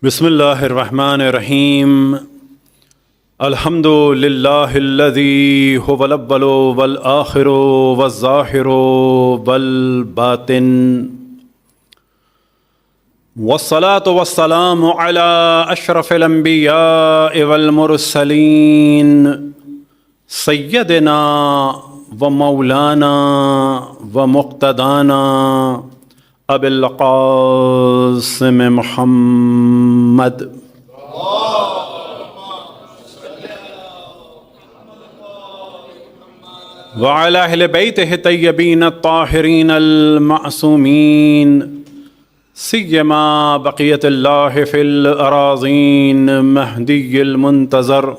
بسم اللہ الرحمن الرحیم الحمد للہ الذی هو الاول والآخر والظاہر والباطن والصلاة والسلام علی اشرف الانبیاء والمرسلین سیدنا و مولانا و مقتدانا ابی القاسم محمد وعلی اہل بیتہ الطیبین الطاہرین المعصومین سیما بقیت اللہ فی الاراضین مہدی المنتظر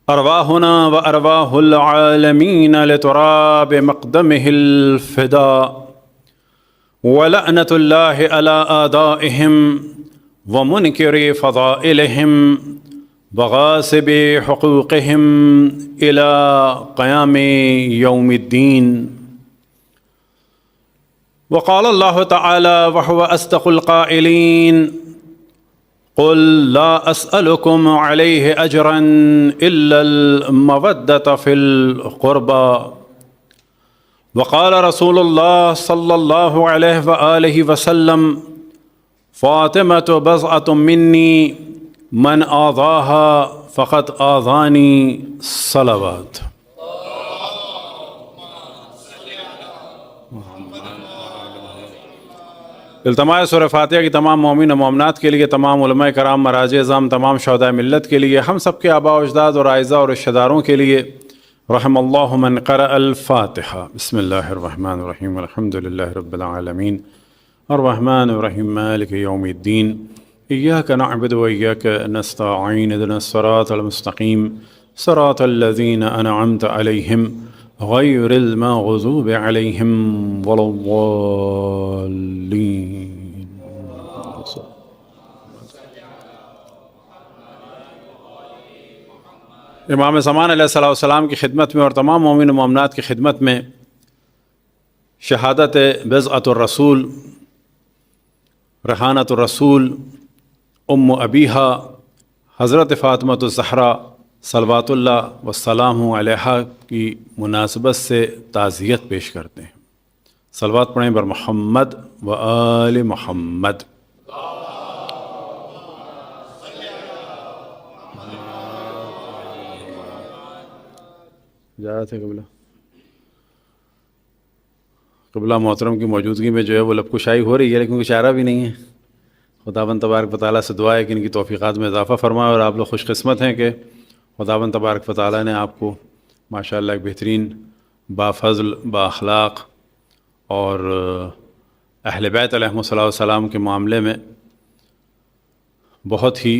ارواحنا و ارواح العالمین لتراب مقدمہ الفداء ولعنۃ اللہ علی اعدائہم ومنکر فضائلہم وغاصب حقوقہم الی قیام یوم الدین وقال اللہ تعالی وهو اصدق القائلین قل لا اسألکم علیہ اجرا الا المودۃ فی القربى وقال رسول اللہ صلی اللہ علیہ وآلہ وسلم فاطمۃ بضعۃ منی من آذاها فقد آذانی صلوات۔ التماس سورہ فاتحہ کی تمام مومن و مومنات کے لیے، تمام علماء کرام، مراجع اعظام، تمام شہداء ملت کے لیے، ہم سب کے آباء و اجداد اور اعزاء اور رشتہ داروں کے لیے، رحم اللہ من قرأ الفاتحہ۔ بسم اللہ الرحمن الرحیم الحمد للہ رب العالمین الرحمن الرحیم مالک یوم الدین ایاک نعبد و ایاک نستعین اهدنا الصراط المستقیم صراط الذین انعمت علیہم غیر المغضوب علیہم ولا الضالین۔ امام زمان علیہ السلام کی خدمت میں اور تمام مومن و مومنات کی خدمت میں شہادت بضعۃ الرسول، ریحانۃ الرسول، ام ابیہا حضرت فاطمۃ الزہرا صلوات اللہ والسلام علیہا کی مناسبت سے تعزیت پیش کرتے ہیں۔ صلوات پڑھیں بر محمد و آل محمد۔ اجازت ہے قبلہ محترم کی موجودگی میں جو ہے وہ لب کشائی ہو رہی ہے، لیکن کچھ چارہ بھی نہیں ہے۔ خداوند تبارک و تعالیٰ سے دعا ہے کہ ان کی توفیقات میں اضافہ فرمائے، اور آپ لوگ خوش قسمت ہیں کہ خداوند تبارک و تعالیٰ نے آپ کو ماشاءاللہ ایک بہترین، بافضل، بااخلاق اور اہل بیت علیہم السلام کے معاملے میں بہت ہی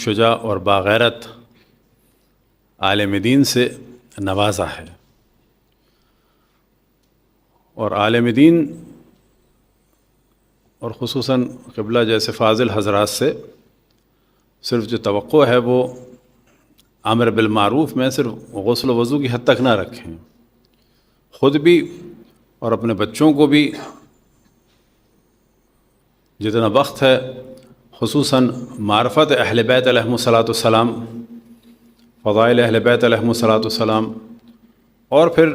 شجاع اور باغیرت عالم دین سے نوازا ہے۔ اور عالم دین اور خصوصاً قبلہ جیسے فاضل حضرات سے صرف جو توقع ہے وہ امر بالمعروف میں صرف غسل و وضو کی حد تک نہ رکھیں، خود بھی اور اپنے بچوں کو بھی جتنا وقت ہے خصوصاً معرفت اہل بیت علیہم السلام، فضائل اہل بیت علیہم السلام، اور پھر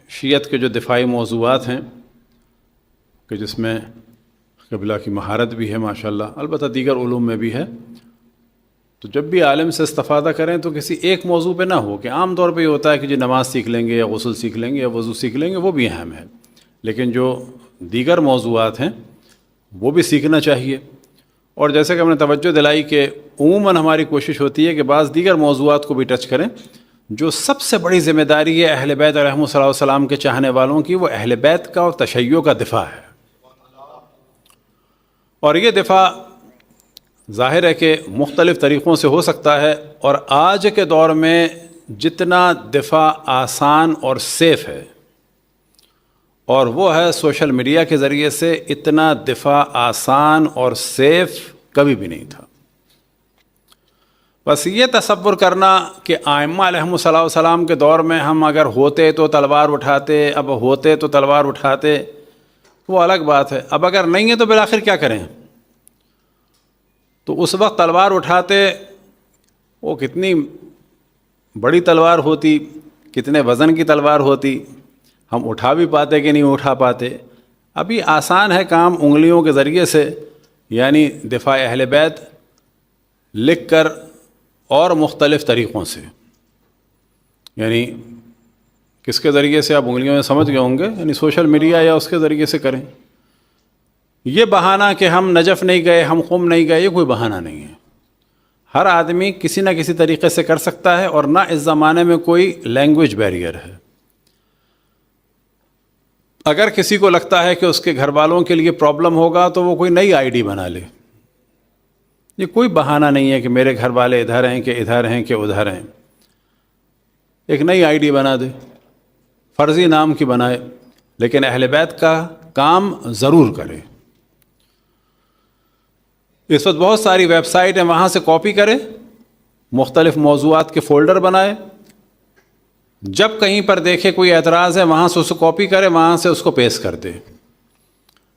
شیعت کے جو دفاعی موضوعات ہیں کہ جس میں قبلہ کی مہارت بھی ہے ماشاءاللہ، البتہ دیگر علوم میں بھی ہے، تو جب بھی عالم سے استفادہ کریں تو کسی ایک موضوع پہ نہ ہو کہ عام طور پہ یہ ہوتا ہے کہ جو نماز سیکھ لیں گے یا غسل سیکھ لیں گے یا وضو سیکھ لیں گے، وہ بھی اہم ہے، لیکن جو دیگر موضوعات ہیں وہ بھی سیکھنا چاہیے۔ اور جیسے کہ ہم نے توجہ دلائی کہ عموماً ہماری کوشش ہوتی ہے کہ بعض دیگر موضوعات کو بھی ٹچ کریں۔ جو سب سے بڑی ذمہ داری ہے اہل بیت علیہم السلام کے چاہنے والوں کی، وہ اہل بیت کا اور تشیع کا دفاع ہے، اور یہ دفاع ظاہر ہے کہ مختلف طریقوں سے ہو سکتا ہے، اور آج کے دور میں جتنا دفاع آسان اور سیف ہے، اور وہ ہے سوشل میڈیا کے ذریعے سے، اتنا دفاع آسان اور سیف کبھی بھی نہیں تھا۔ بس یہ تصور کرنا کہ ائمہ علیہم السلام کے دور میں ہم اگر ہوتے تو تلوار اٹھاتے، اب ہوتے تو تلوار اٹھاتے، وہ الگ بات ہے۔ اب اگر نہیں ہے تو بالآخر کیا کریں؟ تو اس وقت تلوار اٹھاتے، وہ کتنی بڑی تلوار ہوتی، کتنے وزن کی تلوار ہوتی، ہم اٹھا بھی پاتے کہ نہیں اٹھا پاتے۔ ابھی آسان ہے کام انگلیوں کے ذریعے سے، یعنی دفاع اہل بیت لکھ کر اور مختلف طریقوں سے، یعنی کس کے ذریعے سے آپ انگلیوں میں سمجھ گئے ہوں گے، یعنی سوشل میڈیا یا اس کے ذریعے سے کریں۔ یہ بہانہ کہ ہم نجف نہیں گئے، ہم قم نہیں گئے، یہ کوئی بہانہ نہیں ہے۔ ہر آدمی کسی نہ کسی طریقے سے کر سکتا ہے، اور نہ اس زمانے میں کوئی لینگویج بیریئر ہے۔ اگر کسی کو لگتا ہے کہ اس کے گھر والوں کے لیے پرابلم ہوگا تو وہ کوئی نئی آئی ڈی بنا لے۔ یہ کوئی بہانہ نہیں ہے کہ میرے گھر والے ادھر ہیں کہ ادھر ہیں کہ ادھر ہیں۔ ایک نئی آئی ڈی بنا دے، فرضی نام کی بنائے، لیکن اہل بیت کا کام ضرور کرے۔ اس وقت بہت ساری ویب سائٹ ہیں، وہاں سے کاپی کرے، مختلف موضوعات کے فولڈر بنائے، جب کہیں پر دیکھے کوئی اعتراض ہے وہاں سے اس کو کاپی کرے، وہاں سے اس کو پیسٹ کر دے۔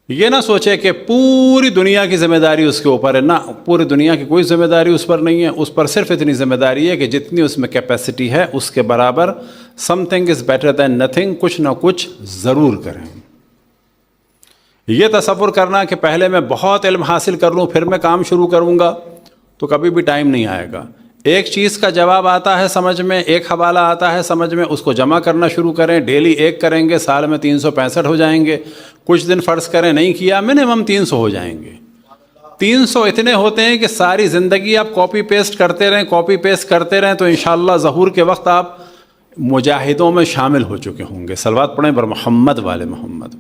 یہ نہ سوچے کہ پوری دنیا کی ذمہ داری اس کے اوپر ہے، نہ، پوری دنیا کی کوئی ذمہ داری اس پر نہیں ہے۔ اس پر صرف اتنی ذمہ داری ہے کہ جتنی اس میں کیپیسٹی ہے اس کے برابر some thing is better than nothing, کچھ نہ کچھ ضرور کریں۔ یہ تصور کرنا کہ پہلے میں بہت علم حاصل کر لوں پھر میں کام شروع کروں گا، تو کبھی بھی ٹائم نہیں آئے گا۔ ایک چیز کا جواب آتا ہے سمجھ میں، ایک حوالہ آتا ہے سمجھ میں، اس کو جمع کرنا شروع کریں، ڈیلی ایک کریں گے، سال میں 365 ہو جائیں گے۔ کچھ دن فرض کریں نہیں کیا، منیمم 300 ہو جائیں گے۔ 300 اتنے ہوتے ہیں کہ ساری زندگی آپ کاپی پیسٹ کرتے رہیں، کاپی پیسٹ کرتے رہیں، تو انشاءاللہ ظہور کے وقت آپ مجاہدوں میں شامل ہو چکے ہوں گے۔ صلوات پڑھیں بر محمد والے محمد۔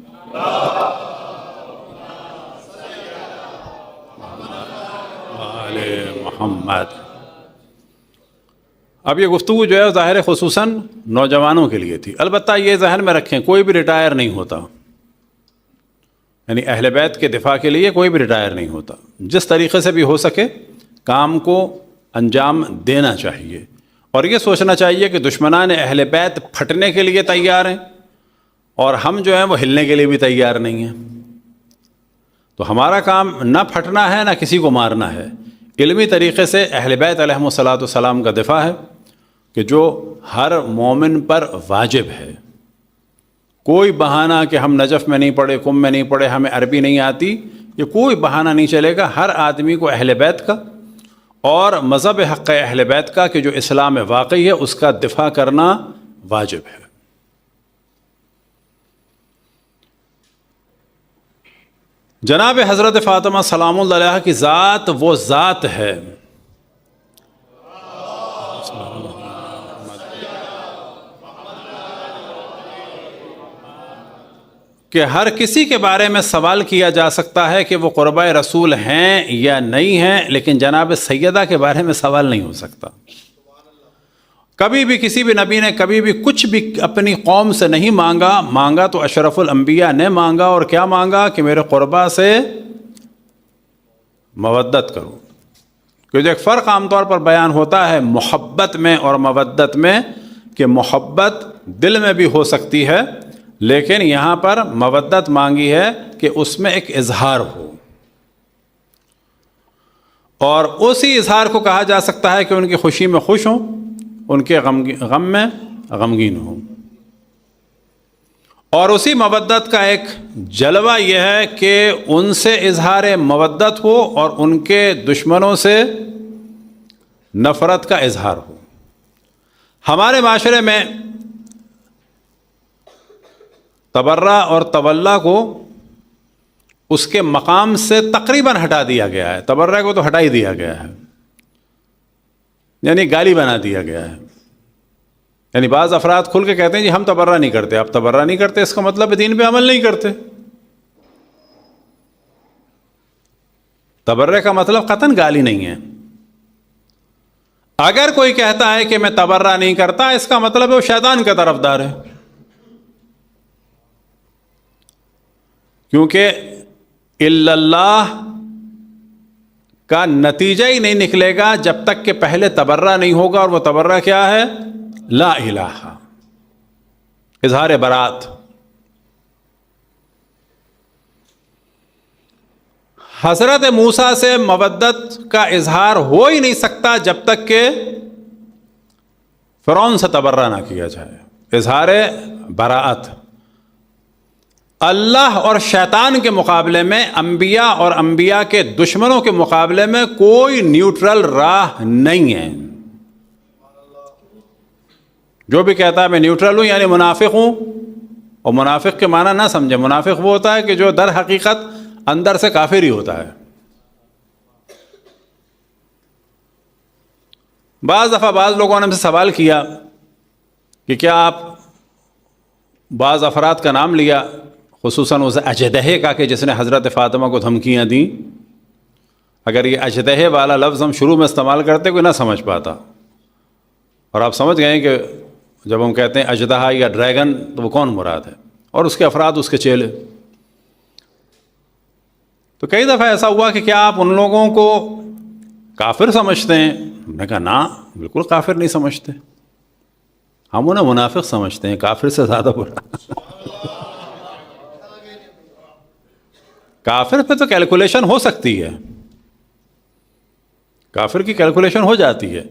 محمد۔ اب یہ گفتگو جو ہے ظاہر خصوصاً نوجوانوں کے لیے تھی، البتہ یہ ذہن میں رکھیں کوئی بھی ریٹائر نہیں ہوتا، یعنی اہل بیت کے دفاع کے لیے کوئی بھی ریٹائر نہیں ہوتا۔ جس طریقے سے بھی ہو سکے کام کو انجام دینا چاہیے، اور یہ سوچنا چاہیے کہ دشمنان اہل بیت پھٹنے کے لیے تیار ہیں اور ہم جو ہیں وہ ہلنے کے لیے بھی تیار نہیں ہیں۔ تو ہمارا کام نہ پھٹنا ہے نہ کسی کو مارنا ہے، علمی طریقے سے اہل بیت علیہم الصلاۃ والسلام کا دفاع ہے کہ جو ہر مومن پر واجب ہے۔ کوئی بہانہ کہ ہم نجف میں نہیں پڑھے، قم میں نہیں پڑھے، ہمیں عربی نہیں آتی، یہ کوئی بہانہ نہیں چلے گا۔ ہر آدمی کو اہل بیت کا اور مذہب حق اہل بیت کا کہ جو اسلام واقعی ہے اس کا دفاع کرنا واجب ہے۔ جناب حضرت فاطمہ سلام اللہ علیہا کی ذات وہ ذات ہے کہ ہر کسی کے بارے میں سوال کیا جا سکتا ہے کہ وہ قربۂ رسول ہیں یا نہیں ہیں، لیکن جناب سیدہ کے بارے میں سوال نہیں ہو سکتا۔ کبھی بھی کسی بھی نبی نے کبھی بھی کچھ بھی اپنی قوم سے نہیں مانگا تو اشرف الانبیاء نے مانگا، اور کیا مانگا کہ میرے قربا سے مودت کرو۔ کیونکہ ایک فرق عام طور پر بیان ہوتا ہے محبت میں اور مودت میں، کہ محبت دل میں بھی ہو سکتی ہے، لیکن یہاں پر مودت مانگی ہے کہ اس میں ایک اظہار ہو، اور اسی اظہار کو کہا جا سکتا ہے کہ ان کی خوشی میں خوش ہوں، ان کے غم میں غمگین ہوں۔ اور اسی مودت کا ایک جلوہ یہ ہے کہ ان سے اظہار مودت ہو اور ان کے دشمنوں سے نفرت کا اظہار ہو۔ ہمارے معاشرے میں تبرہ اور تولا کو اس کے مقام سے تقریباً ہٹا دیا گیا ہے۔ تبرہ کو تو ہٹا ہی دیا گیا ہے، یعنی گالی بنا دیا گیا ہے۔ یعنی بعض افراد کھل کے کہتے ہیں جی ہم تبرہ نہیں کرتے۔ آپ تبرہ نہیں کرتے اس کا مطلب دین پہ عمل نہیں کرتے۔ تبرہ کا مطلب قطعاً گالی نہیں ہے۔ اگر کوئی کہتا ہے کہ میں تبرہ نہیں کرتا، اس کا مطلب ہے وہ شیطان کا طرفدار ہے، کیونکہ الا اللہ کا نتیجہ ہی نہیں نکلے گا جب تک کہ پہلے تبرہ نہیں ہوگا، اور وہ تبرہ کیا ہے؟ لا الہ، اظہار برات۔ حضرت موسیٰ سے مودت کا اظہار ہو ہی نہیں سکتا جب تک کہ فرعون سے تبرہ نہ کیا جائے. اظہار براءت. اللہ اور شیطان کے مقابلے میں انبیاء اور انبیاء کے دشمنوں کے مقابلے میں کوئی نیوٹرل راہ نہیں ہے. جو بھی کہتا ہے میں نیوٹرل ہوں یعنی منافق ہوں، اور منافق کے معنی نہ سمجھے. منافق وہ ہوتا ہے کہ جو در حقیقت اندر سے کافر ہی ہوتا ہے. بعض دفعہ بعض لوگوں نے ہم سے سوال کیا کہ کیا آپ بعض افراد کا نام لیا، خصوصاً اس اجدہے کا کہ جس نے حضرت فاطمہ کو دھمکیاں دیں. اگر یہ اجدہے والا لفظ ہم شروع میں استعمال کرتے کوئی نہ سمجھ پاتا، اور آپ سمجھ گئے کہ جب ہم کہتے ہیں اژدہا یا ڈریگن تو وہ کون مراد ہے، اور اس کے افراد اس کے چیلے. تو کئی دفعہ ایسا ہوا کہ کیا آپ ان لوگوں کو کافر سمجھتے ہیں؟ ہم نے کہا نا، بالکل کافر نہیں سمجھتے، ہم انہیں منافق سمجھتے ہیں، کافر سے زیادہ برا. کافر پہ تو کیلکولیشن ہو سکتی ہے، کافر کی کیلکولیشن ہو جاتی ہے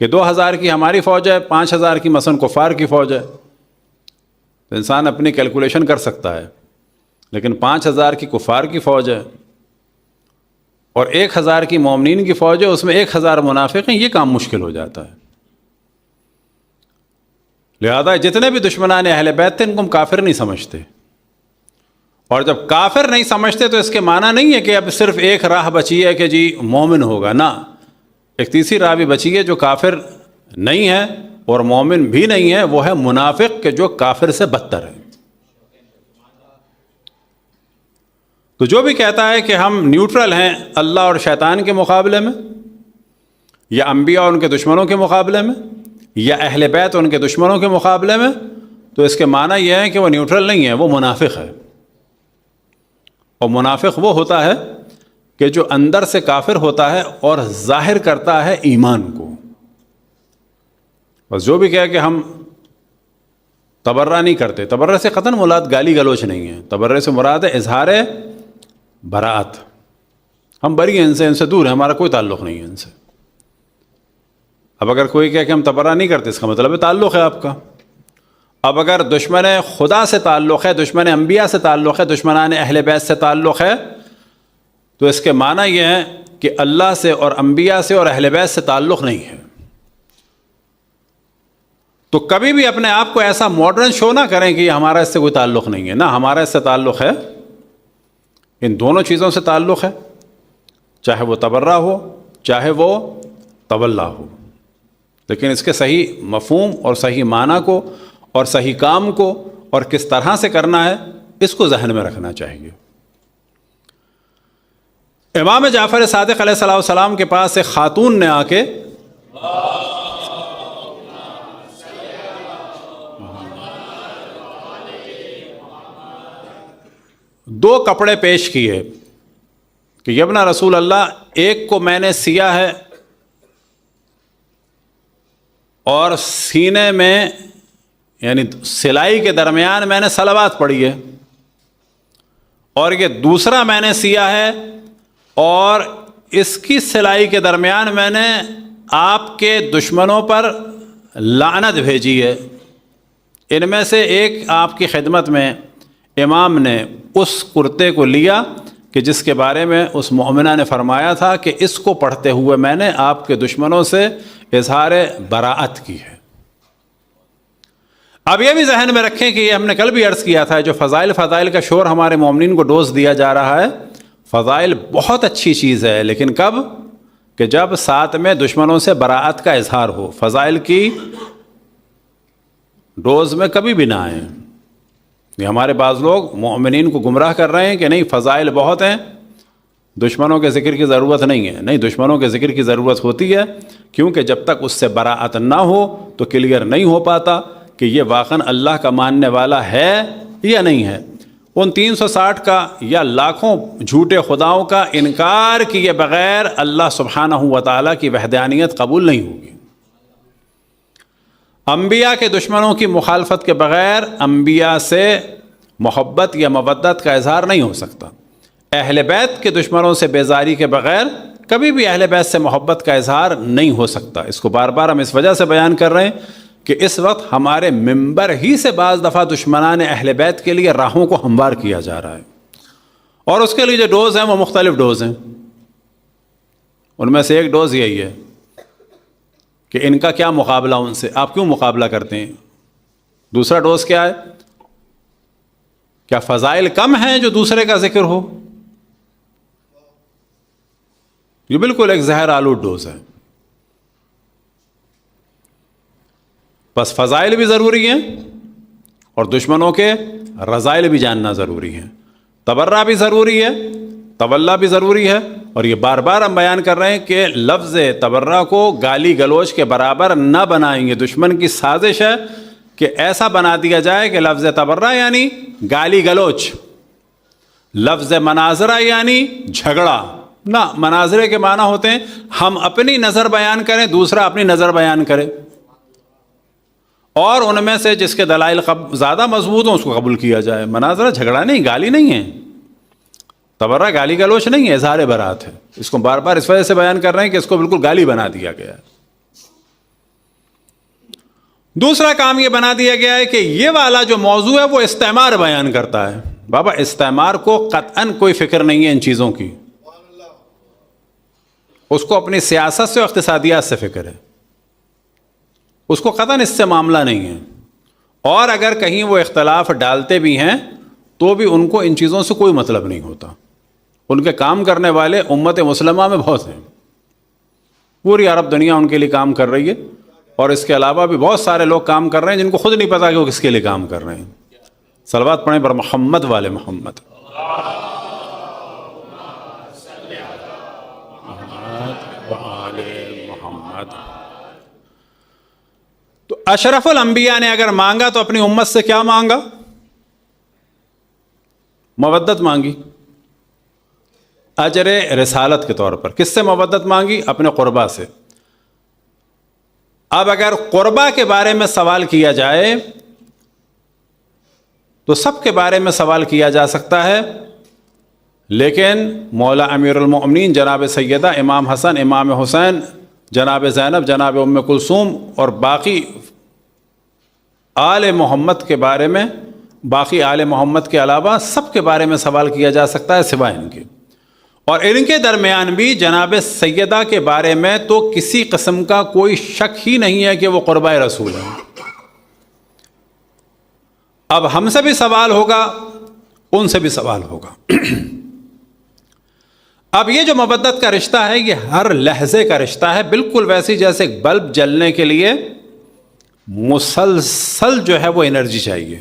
کہ 2000 کی ہماری فوج ہے، 5000 کی مثلاً کفار کی فوج ہے، تو انسان اپنی کیلکولیشن کر سکتا ہے. لیکن 5000 کی کفار کی فوج ہے اور 1000 کی مومنین کی فوج ہے، اس میں 1000 منافق ہیں، یہ کام مشکل ہو جاتا ہے. لہذا جتنے بھی دشمنان اہل بیت تھے ان کو ہم کافر نہیں سمجھتے. اور جب کافر نہیں سمجھتے تو اس کے معنی نہیں ہے کہ اب صرف ایک راہ بچی ہے کہ جی مومن ہوگا. نہ، ایک تیسری راہ بھی بچی ہے جو کافر نہیں ہے اور مومن بھی نہیں ہے، وہ ہے منافق، کہ جو کافر سے بدتر ہے. تو جو بھی کہتا ہے کہ ہم نیوٹرل ہیں اللہ اور شیطان کے مقابلے میں، یا انبیاء اور ان کے دشمنوں کے مقابلے میں، یا اہل بیت اور ان کے دشمنوں کے مقابلے میں، تو اس کے معنی یہ ہے کہ وہ نیوٹرل نہیں ہے، وہ منافق ہے. اور منافق وہ ہوتا ہے کہ جو اندر سے کافر ہوتا ہے اور ظاہر کرتا ہے ایمان کو. بس جو بھی کہے کہ ہم تبرہ نہیں کرتے، تبرہ سے قطعاً مراد گالی گلوچ نہیں ہے، تبرہ سے مراد ہے اظہار براءت. ہم بری ہیں ان سے دور ہیں، ہمارا کوئی تعلق نہیں ہے ان سے. اب اگر کوئی کہے کہ ہم تبرہ نہیں کرتے، اس کا مطلب ہے تعلق ہے آپ کا. اب اگر دشمن خدا سے تعلق ہے، دشمن انبیاء سے تعلق ہے، دشمنان اہل بیت سے تعلق ہے، تو اس کے معنی یہ ہے کہ اللہ سے اور انبیاء سے اور اہل بیت سے تعلق نہیں ہے. تو کبھی بھی اپنے آپ کو ایسا ماڈرن شو نہ کریں کہ یہ ہمارا اس سے کوئی تعلق نہیں ہے. نہ، ہمارا اس سے تعلق ہے، ان دونوں چیزوں سے تعلق ہے، چاہے وہ تبرہ ہو چاہے وہ تولا ہو. لیکن اس کے صحیح مفہوم اور صحیح معنی کو اور صحیح کام کو اور کس طرح سے کرنا ہے، اس کو ذہن میں رکھنا چاہیے. امام جعفر صادق علیہ السلام کے پاس ایک خاتون نے آ کے دو کپڑے پیش کیے کہ یبنا رسول اللہ، ایک کو میں نے سیا ہے اور سینے میں یعنی سلائی کے درمیان میں نے صلوات پڑھی ہے، اور یہ دوسرا میں نے سیا ہے اور اس کی سلائی کے درمیان میں نے آپ کے دشمنوں پر لعنت بھیجی ہے. ان میں سے ایک آپ کی خدمت میں امام نے اس کرتے کو لیا کہ جس کے بارے میں اس مومنہ نے فرمایا تھا کہ اس کو پڑھتے ہوئے میں نے آپ کے دشمنوں سے اظہار براءت کی ہے. اب یہ بھی ذہن میں رکھیں کہ یہ ہم نے کل بھی عرض کیا تھا، جو فضائل کا شور ہمارے مومنین کو ڈوز دیا جا رہا ہے، فضائل بہت اچھی چیز ہے، لیکن کب؟ کہ جب ساتھ میں دشمنوں سے براءت کا اظہار ہو. فضائل کی ڈوز میں کبھی بھی نہ آئیں. یہ ہمارے بعض لوگ مومنین کو گمراہ کر رہے ہیں کہ نہیں فضائل بہت ہیں، دشمنوں کے ذکر کی ضرورت نہیں ہے. نہیں، دشمنوں کے ذکر کی ضرورت ہوتی ہے، کیونکہ جب تک اس سے براءت نہ ہو تو کلیئر نہیں ہو پاتا کہ یہ واقعاً اللہ کا ماننے والا ہے یا نہیں ہے. ان 360 کا یا لاکھوں جھوٹے خداؤں کا انکار کیے بغیر اللہ سبحانہ و تعالیٰ کی وحدانیت قبول نہیں ہوگی. انبیاء کے دشمنوں کی مخالفت کے بغیر انبیاء سے محبت یا مودت کا اظہار نہیں ہو سکتا. اہل بیت کے دشمنوں سے بیزاری کے بغیر کبھی بھی اہل بیت سے محبت کا اظہار نہیں ہو سکتا. اس کو بار بار ہم اس وجہ سے بیان کر رہے ہیں کہ اس وقت ہمارے ممبر ہی سے بعض دفعہ دشمنان اہل بیت کے لیے راہوں کو ہموار کیا جا رہا ہے، اور اس کے لیے جو ڈوز ہیں وہ مختلف ڈوز ہیں. ان میں سے ایک ڈوز یہی ہے کہ ان کا کیا مقابلہ ان سے، آپ کیوں مقابلہ کرتے ہیں. دوسرا ڈوز کیا ہے؟ کیا فضائل کم ہیں جو دوسرے کا ذکر ہو؟ یہ بالکل ایک زہر آلود ڈوز ہے. بس فضائل بھی ضروری ہیں اور دشمنوں کے رذائل بھی جاننا ضروری ہے. تبرہ بھی ضروری ہے، تولا بھی ضروری ہے. اور یہ بار بار ہم بیان کر رہے ہیں کہ لفظ تبرہ کو گالی گلوچ کے برابر نہ بنائیں گے. دشمن کی سازش ہے کہ ایسا بنا دیا جائے کہ لفظ تبرہ یعنی گالی گلوچ، لفظ مناظرہ یعنی جھگڑا. نہ، مناظرے کے معنی ہوتے ہیں ہم اپنی نظر بیان کریں، دوسرا اپنی نظر بیان کرے، اور ان میں سے جس کے دلائل زیادہ مضبوط ہوں اس کو قبول کیا جائے. مناظرہ جھگڑا نہیں، گالی نہیں ہے. تبرہ گالی گلوچ نہیں ہے، اظہار برات ہے. اس کو بار بار اس وجہ سے بیان کر رہے ہیں کہ اس کو بالکل گالی بنا دیا گیا ہے. دوسرا کام یہ بنا دیا گیا ہے کہ یہ والا جو موضوع ہے وہ استعمار بیان کرتا ہے. بابا استعمار کو قطعاً کوئی فکر نہیں ہے ان چیزوں کی، اس کو اپنی سیاست سے اور اقتصادیات سے فکر ہے، اس کو قطعاً اس سے معاملہ نہیں ہے. اور اگر کہیں وہ اختلاف ڈالتے بھی ہیں تو بھی ان کو ان چیزوں سے کوئی مطلب نہیں ہوتا. ان کے کام کرنے والے امت مسلمہ میں بہت ہیں، پوری عرب دنیا ان کے لیے کام کر رہی ہے، اور اس کے علاوہ بھی بہت سارے لوگ کام کر رہے ہیں جن کو خود نہیں پتا کہ وہ کس کے لیے کام کر رہے ہیں. صلوات پڑھیں پر محمد والے محمد. تو اشرف الانبیاء نے اگر مانگا تو اپنی امت سے کیا مانگا؟ مودت مانگی، اجر رسالت کے طور پر. کس سے مودت مانگی؟ اپنے قربا سے. اب اگر قربا کے بارے میں سوال کیا جائے تو سب کے بارے میں سوال کیا جا سکتا ہے، لیکن مولا امیر المؤمنین جناب سیدہ امام حسن امام حسین جناب زینب جناب ام کلثوم اور باقی آل محمد کے بارے میں، باقی آل محمد کے علاوہ سب کے بارے میں سوال کیا جا سکتا ہے سوائے ان کے. اور ان کے درمیان بھی جناب سیدہ کے بارے میں تو کسی قسم کا کوئی شک ہی نہیں ہے کہ وہ قربائے رسول ہیں. اب ہم سے بھی سوال ہوگا، ان سے بھی سوال ہوگا. اب یہ جو مودت کا رشتہ ہے یہ ہر لحظے کا رشتہ ہے، بالکل ویسی جیسے بلب جلنے کے لیے مسلسل جو ہے وہ انرجی چاہیے.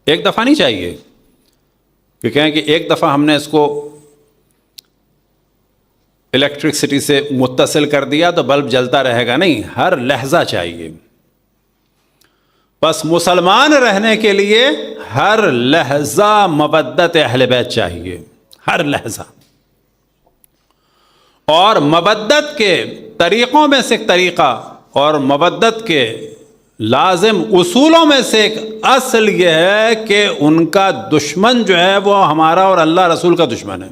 ایک دفعہ نہیں چاہیے کہ کہیں کہ ایک دفعہ ہم نے اس کو الیکٹرکسٹی سے متصل کر دیا تو بلب جلتا رہے گا. نہیں، ہر لحظہ چاہیے. بس مسلمان رہنے کے لیے ہر لحظہ مودت اہل بیت چاہیے، ہر لحظہ. اور مودت کے طریقوں میں سے ایک طریقہ اور مودت کے لازم اصولوں میں سے ایک اصل یہ ہے کہ ان کا دشمن جو ہے وہ ہمارا اور اللہ رسول کا دشمن ہے.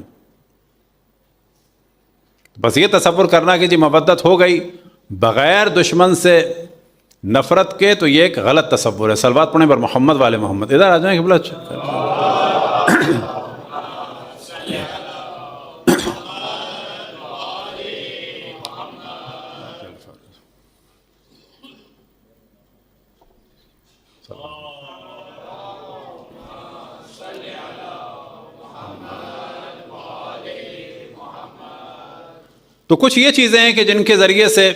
بس یہ تصور کرنا کہ جی مودت ہو گئی بغیر دشمن سے نفرت کے، تو یہ ایک غلط تصور ہے. صلوات پڑھیں پر محمد والے محمد. ادھر آ جائیں قبلہ. تو کچھ یہ چیزیں ہیں کہ جن کے ذریعے سے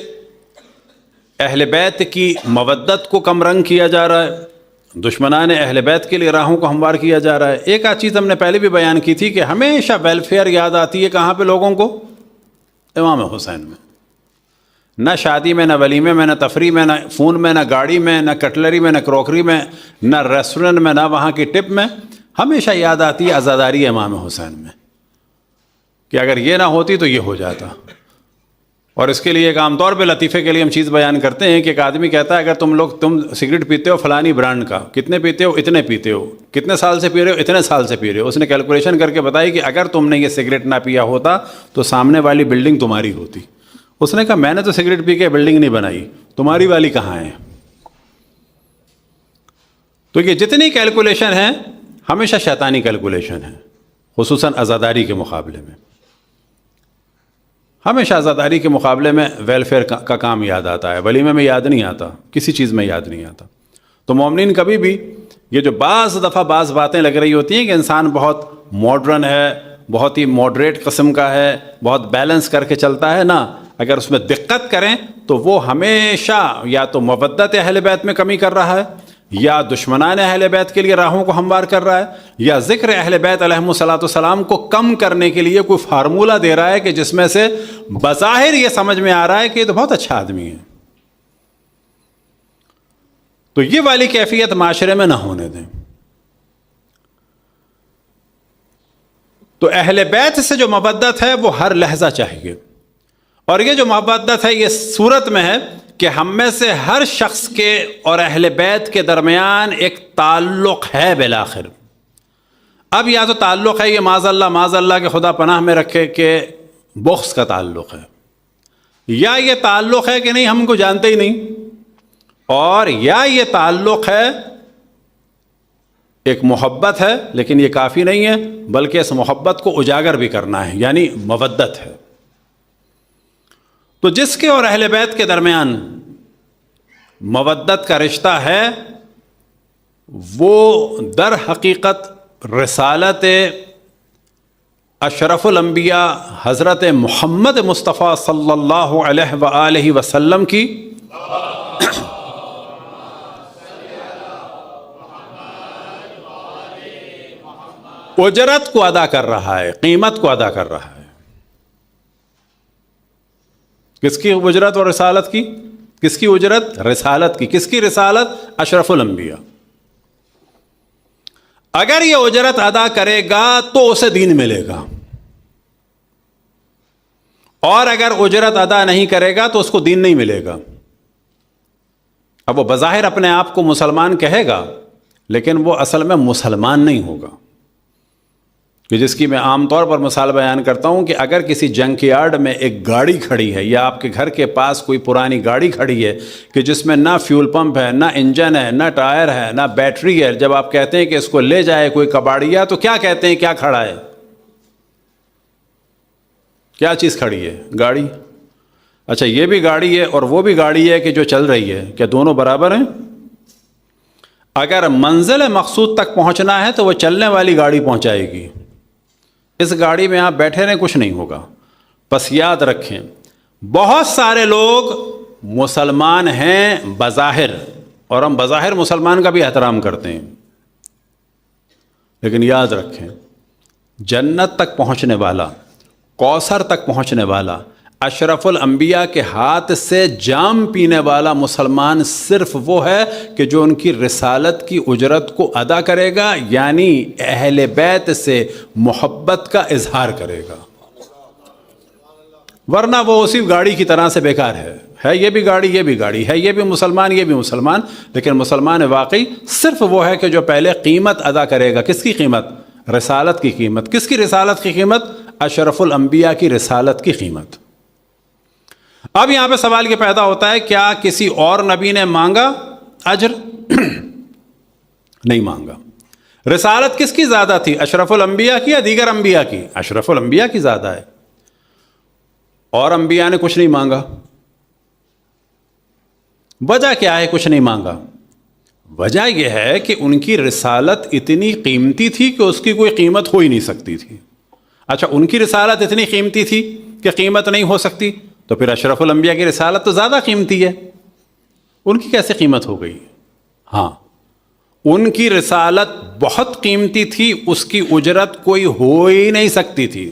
اہل بیت کی مودت کو کم رنگ کیا جا رہا ہے، دشمنان اہل بیت کے لیے راہوں کو ہموار کیا جا رہا ہے. ایک آدھ چیز ہم نے پہلے بھی بیان کی تھی کہ ہمیشہ ویلفیئر یاد آتی ہے کہاں پہ لوگوں کو؟ امام حسین میں. نہ شادی میں، نہ ولیمے میں، نہ تفریح میں، نہ فون میں، نہ گاڑی میں، نہ کٹلری میں، نہ کروکری میں، نہ ریسٹورنٹ میں، نہ وہاں کی ٹپ میں. ہمیشہ یاد آتی ہے عزاداری امام حسین میں، کہ اگر یہ نہ ہوتی تو یہ ہو جاتا. اور اس کے لیے ایک عام طور پہ لطیفے کے لیے ہم چیز بیان کرتے ہیں کہ ایک آدمی کہتا ہے اگر تم سگریٹ پیتے ہو فلانی برانڈ کا، کتنے پیتے ہو؟ اتنے پیتے ہو. کتنے سال سے پی رہے ہو؟ اتنے سال سے پی رہے ہو. اس نے کیلکولیشن کر کے بتائی کہ اگر تم نے یہ سگریٹ نہ پیا ہوتا تو سامنے والی بلڈنگ تمہاری ہوتی. اس نے کہا میں نے تو سگریٹ پی کے بلڈنگ نہیں بنائی، تمہاری والی کہاں ہے؟ تو یہ جتنی کیلکولیشن ہے ہمیشہ شیطانی کیلکولیشن ہے، خصوصاً عزاداری کے مقابلے میں. ہمیشہ عزاداری کے مقابلے میں ویلفیئر کا کام یاد آتا ہے، ولیمے میں یاد نہیں آتا، کسی چیز میں یاد نہیں آتا. تو مومنین کبھی بھی یہ جو بعض دفعہ بعض باتیں لگ رہی ہوتی ہیں کہ انسان بہت ماڈرن ہے، بہت ہی ماڈریٹ قسم کا ہے، بہت بیلنس کر کے چلتا ہے نا، اگر اس میں دقت کریں تو وہ ہمیشہ یا تو مودت اہل بیت میں کمی کر رہا ہے، یا دشمنان اہل بیت کے لیے راہوں کو ہموار کر رہا ہے، یا ذکر اہل بیت علیہم الصلوۃ والسلام کو کم کرنے کے لیے کوئی فارمولہ دے رہا ہے کہ جس میں سے بظاہر یہ سمجھ میں آ رہا ہے کہ یہ تو بہت اچھا آدمی ہے. تو یہ والی کیفیت معاشرے میں نہ ہونے دیں. تو اہل بیت سے جو مودت ہے وہ ہر لحظہ چاہیے، اور یہ جو مودت ہے یہ صورت میں ہے کہ ہم میں سے ہر شخص کے اور اہل بیت کے درمیان ایک تعلق ہے بالآخر. اب یا تو تعلق ہے یہ معاذ اللہ کے خدا پناہ میں رکھے کہ بغض کا تعلق ہے، یا یہ تعلق ہے کہ نہیں ہم کو جانتے ہی نہیں، اور یا یہ تعلق ہے ایک محبت ہے لیکن یہ کافی نہیں ہے بلکہ اس محبت کو اجاگر بھی کرنا ہے، یعنی مودت ہے. تو جس کے اور اہل بیت کے درمیان مودت کا رشتہ ہے وہ در حقیقت رسالت اشرف الانبیاء حضرت محمد مصطفیٰ صلی اللہ علیہ وآلہ وسلم کی اجرت کو ادا کر رہا ہے، قیمت کو ادا کر رہا ہے. کس کی اجرت اور رسالت کی؟ کس کی اجرت؟ رسالت کی. کس کی رسالت؟ اشرف الانبیاء. اگر یہ اجرت ادا کرے گا تو اسے دین ملے گا، اور اگر اجرت ادا نہیں کرے گا تو اس کو دین نہیں ملے گا. اب وہ بظاہر اپنے آپ کو مسلمان کہے گا لیکن وہ اصل میں مسلمان نہیں ہوگا. کہ جس کی میں عام طور پر مثال بیان کرتا ہوں کہ اگر کسی جنک یارڈ میں ایک گاڑی کھڑی ہے یا آپ کے گھر کے پاس کوئی پرانی گاڑی کھڑی ہے کہ جس میں نہ فیول پمپ ہے، نہ انجن ہے، نہ ٹائر ہے، نہ بیٹری ہے، جب آپ کہتے ہیں کہ اس کو لے جائے کوئی کباڑیا تو کیا کہتے ہیں؟ کیا کھڑا ہے؟ کیا چیز کھڑی ہے؟ گاڑی. اچھا یہ بھی گاڑی ہے اور وہ بھی گاڑی ہے کہ جو چل رہی ہے، کیا دونوں برابر ہیں؟ اگر منزل مقصود تک پہنچنا ہے تو وہ چلنے والی گاڑی پہنچائے گی، اس گاڑی میں آپ بیٹھے رہیں کچھ نہیں ہوگا. بس یاد رکھیں بہت سارے لوگ مسلمان ہیں بظاہر، اور ہم بظاہر مسلمان کا بھی احترام کرتے ہیں، لیکن یاد رکھیں جنت تک پہنچنے والا، کوثر تک پہنچنے والا، اشرف الانبیاء کے ہاتھ سے جام پینے والا مسلمان صرف وہ ہے کہ جو ان کی رسالت کی اجرت کو ادا کرے گا، یعنی اہل بیت سے محبت کا اظہار کرے گا. ورنہ وہ اسی گاڑی کی طرح سے بیکار ہے یہ بھی گاڑی، یہ بھی گاڑی ہے، یہ بھی مسلمان، یہ بھی مسلمان، لیکن مسلمان واقعی صرف وہ ہے کہ جو پہلے قیمت ادا کرے گا. کس کی قیمت؟ رسالت کی قیمت. کس کی رسالت کی قیمت؟ اشرف الانبیاء کی رسالت کی قیمت. اب یہاں پہ سوال یہ پیدا ہوتا ہے کیا کسی اور نبی نے مانگا اجر؟ نہیں مانگا. رسالت کس کی زیادہ تھی؟ اشرف الانبیاء کی یا دیگر انبیاء کی؟ اشرف الانبیاء کی زیادہ ہے. اور انبیاء نے کچھ نہیں مانگا. وجہ کیا ہے کچھ نہیں مانگا؟ وجہ یہ ہے کہ ان کی رسالت اتنی قیمتی تھی کہ اس کی کوئی قیمت ہو ہی نہیں سکتی تھی. اچھا ان کی رسالت اتنی قیمتی تھی کہ قیمت نہیں ہو سکتی، تو پھر اشرف الانبیاء کی رسالت تو زیادہ قیمتی ہے، ان کی کیسے قیمت ہو گئی؟ ہاں ان کی رسالت بہت قیمتی تھی، اس کی اجرت کوئی ہو ہی نہیں سکتی تھی.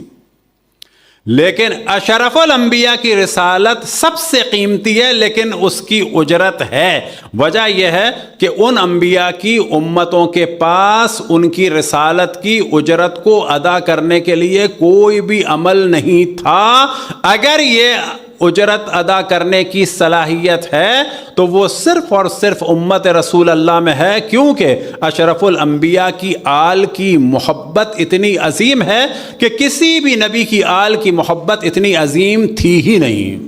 لیکن اشرف الانبیاء کی رسالت سب سے قیمتی ہے لیکن اس کی اجرت ہے. وجہ یہ ہے کہ ان انبیاء کی امتوں کے پاس ان کی رسالت کی اجرت کو ادا کرنے کے لیے کوئی بھی عمل نہیں تھا. اگر یہ اجرت ادا کرنے کی صلاحیت ہے تو وہ صرف اور صرف امت رسول اللہ میں ہے، کیونکہ اشرف الانبیاء کی آل کی محبت اتنی عظیم ہے کہ کسی بھی نبی کی آل کی محبت اتنی عظیم تھی ہی نہیں۔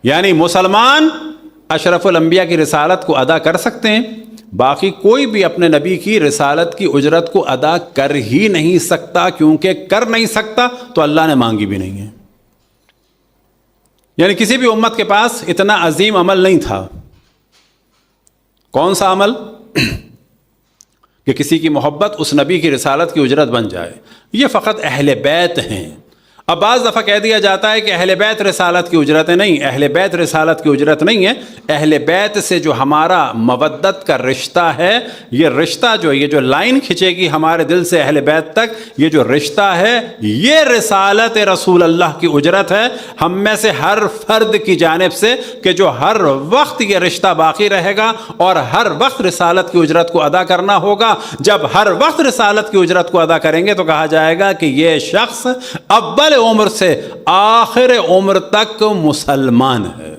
یعنی مسلمان اشرف الانبیاء کی رسالت کو ادا کر سکتے ہیں، باقی کوئی بھی اپنے نبی کی رسالت کی اجرت کو ادا کر ہی نہیں سکتا، کیونکہ کر نہیں سکتا تو اللہ نے مانگی بھی نہیں ہے۔ یعنی کسی بھی امت کے پاس اتنا عظیم عمل نہیں تھا۔ کون سا عمل؟ کہ کسی کی محبت اس نبی کی رسالت کی اجرت بن جائے۔ یہ فقط اہل بیت ہیں۔ اب بعض دفعہ کہہ دیا جاتا ہے کہ اہل بیت رسالت کی اجرت نہیں، اہل بیت رسالت کی اجرت نہیں ہے۔ اہل بیت سے جو ہمارا مودت کا رشتہ ہے، یہ رشتہ یہ جو لائن کھنچے گی ہمارے دل سے اہل بیت تک، یہ جو رشتہ ہے، یہ رسالت رسول اللہ کی اجرت ہے ہم میں سے ہر فرد کی جانب سے، کہ جو ہر وقت یہ رشتہ باقی رہے گا اور ہر وقت رسالت کی اجرت کو ادا کرنا ہوگا۔ جب ہر وقت رسالت کی اجرت کو ادا کریں گے تو کہا جائے گا کہ یہ شخص اول عمر سے آخر عمر تک مسلمان ہے۔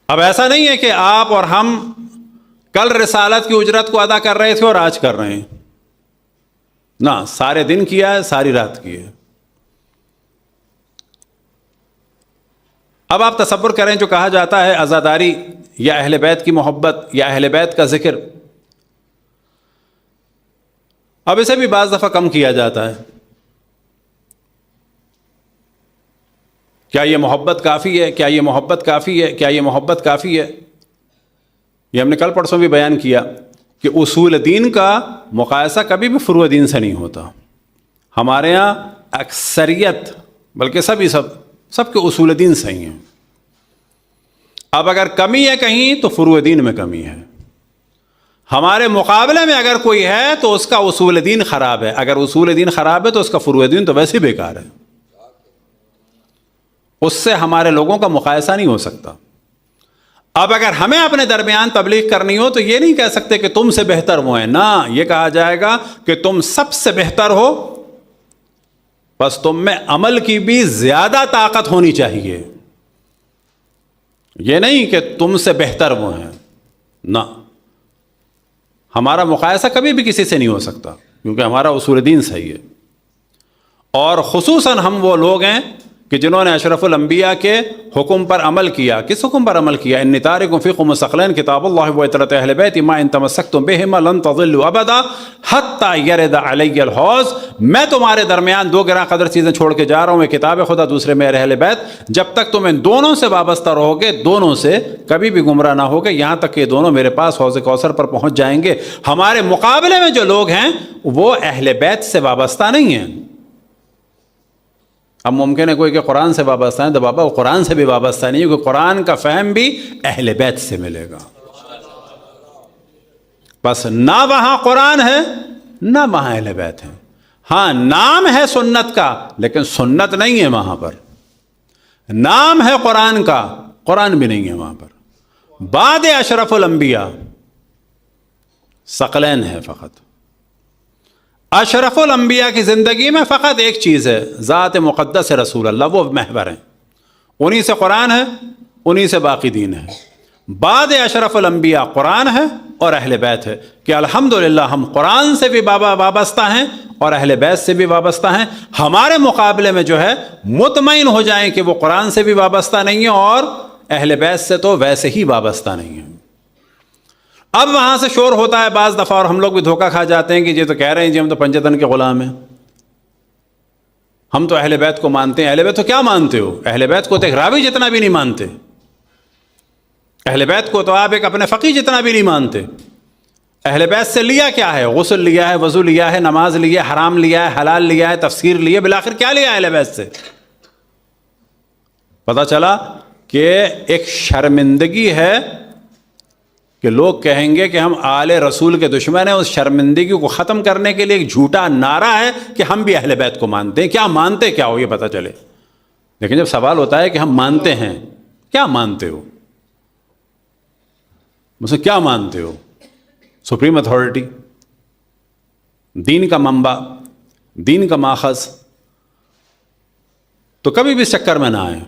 اب ایسا نہیں ہے کہ آپ اور ہم کل رسالت کی اجرت کو ادا کر رہے تھے اور آج کر رہے ہیں، نہ، سارے دن کیا ہے، ساری رات کی ہے۔ اب آپ تصور کریں جو کہا جاتا ہے عزاداری یا اہل بیت کی محبت یا اہل بیت کا ذکر، اب اسے بھی بعض دفعہ کم کیا جاتا ہے۔ کیا یہ محبت کافی ہے؟ کیا یہ محبت کافی ہے؟ کیا یہ محبت کافی ہے؟ یہ ہم نے کل پرسوں بھی بیان کیا کہ اصول دین کا مقایسہ کبھی بھی فروع دین سے نہیں ہوتا۔ ہمارے ہاں اکثریت بلکہ سب کے اصول دین صحیح ہیں۔ اب اگر کمی ہے کہیں تو فروع دین میں کمی ہے، ہمارے مقابلے میں اگر کوئی ہے تو اس کا اصول دین خراب ہے، اگر اصول دین خراب ہے تو اس کا فروع دین تو ویسے بیکار ہے، اس سے ہمارے لوگوں کا مقایسہ نہیں ہو سکتا۔ اب اگر ہمیں اپنے درمیان تبلیغ کرنی ہو تو یہ نہیں کہہ سکتے کہ تم سے بہتر وہ ہیں، نہ، یہ کہا جائے گا کہ تم سب سے بہتر ہو، بس تم میں عمل کی بھی زیادہ طاقت ہونی چاہیے۔ یہ نہیں کہ تم سے بہتر وہ ہیں، نہ، ہمارا مقایسہ کبھی بھی کسی سے نہیں ہو سکتا کیونکہ ہمارا اصول دین صحیح ہے۔ اور خصوصاً ہم وہ لوگ ہیں کہ جنہوں نے اشرف الانبیاء کے حکم پر عمل کیا۔ کس حکم پر عمل کیا؟ انی تارک فیکم الثقلین کتاب اللہ و اطاعت اہل بیت ما ان تمسکتم بہما لن تضلوا ابدا حتی یرد علی الحوض۔ میں تمہارے درمیان دو گراں قدر چیزیں چھوڑ کے جا رہا ہوں، ایک کتاب خدا، دوسرے میرے اہل بیت۔ جب تک تم ان دونوں سے وابستہ رہو گے، دونوں سے کبھی بھی گمراہ نہ ہوگے، یہاں تک کہ دونوں میرے پاس حوض کوثر پر پہنچ جائیں گے۔ ہمارے مقابلے میں جو لوگ ہیں وہ اہل بیت سے وابستہ نہیں ہیں۔ اب ممکن ہے کوئی کہ قرآن سے وابستہ ہے، تو بابا وہ قرآن سے بھی وابستہ نہیں ہے، کیونکہ قرآن کا فہم بھی اہل بیت سے ملے گا۔ بس نہ وہاں قرآن ہے نہ وہاں اہل بیت ہے۔ ہاں نام ہے سنت کا لیکن سنت نہیں ہے وہاں پر، نام ہے قرآن کا، قرآن بھی نہیں ہے وہاں پر۔ بعد اشرف الانبیاء ثقلین ہے فقط۔ اشرف الانبیاء کی زندگی میں فقط ایک چیز ہے، ذات مقدس رسول اللہ، وہ محور ہیں، انہی سے قرآن ہے، انہی سے باقی دین ہے۔ بعد اشرف الانبیاء قرآن ہے اور اہل بیت ہے، کہ الحمدللہ ہم قرآن سے بھی وابستہ ہیں اور اہل بیت سے بھی وابستہ ہیں۔ ہمارے مقابلے میں جو ہے مطمئن ہو جائیں کہ وہ قرآن سے بھی وابستہ نہیں ہے اور اہل بیت سے تو ویسے ہی وابستہ نہیں ہے۔ اب وہاں سے شور ہوتا ہے بعض دفعہ، اور ہم لوگ بھی دھوکہ کھا جاتے ہیں کہ یہ تو کہہ رہے ہیں جی ہم تو پنجتن کے غلام ہیں، ہم تو اہل بیت کو مانتے ہیں۔ اہل بیت تو کیا مانتے ہو؟ اہل بیت کو تو ایک راوی جتنا بھی نہیں مانتے، اہل بیت کو تو آپ ایک اپنے فقیہ جتنا بھی نہیں مانتے۔ اہل بیت سے لیا کیا ہے؟ غسل لیا ہے، وضو لیا ہے، نماز لیا ہے، حرام لیا ہے، حلال لیا ہے، تفسیر لی ہے، بالآخر کیا لیا اہل بیت سے؟ پتہ چلا کہ ایک شرمندگی ہے کہ لوگ کہیں گے کہ ہم آل رسول کے دشمن ہیں۔ اس شرمندگی کو ختم کرنے کے لیے ایک جھوٹا نعرہ ہے کہ ہم بھی اہل بیت کو مانتے ہیں۔ کیا مانتے کیا ہو یہ پتہ چلے، لیکن جب سوال ہوتا ہے کہ ہم مانتے ہیں، کیا مانتے ہو؟ مجھ سے کیا مانتے ہو؟ سپریم اتھارٹی، دین کا منبع، دین کا ماخذ. تو کبھی بھی اس چکر میں نہ آئیں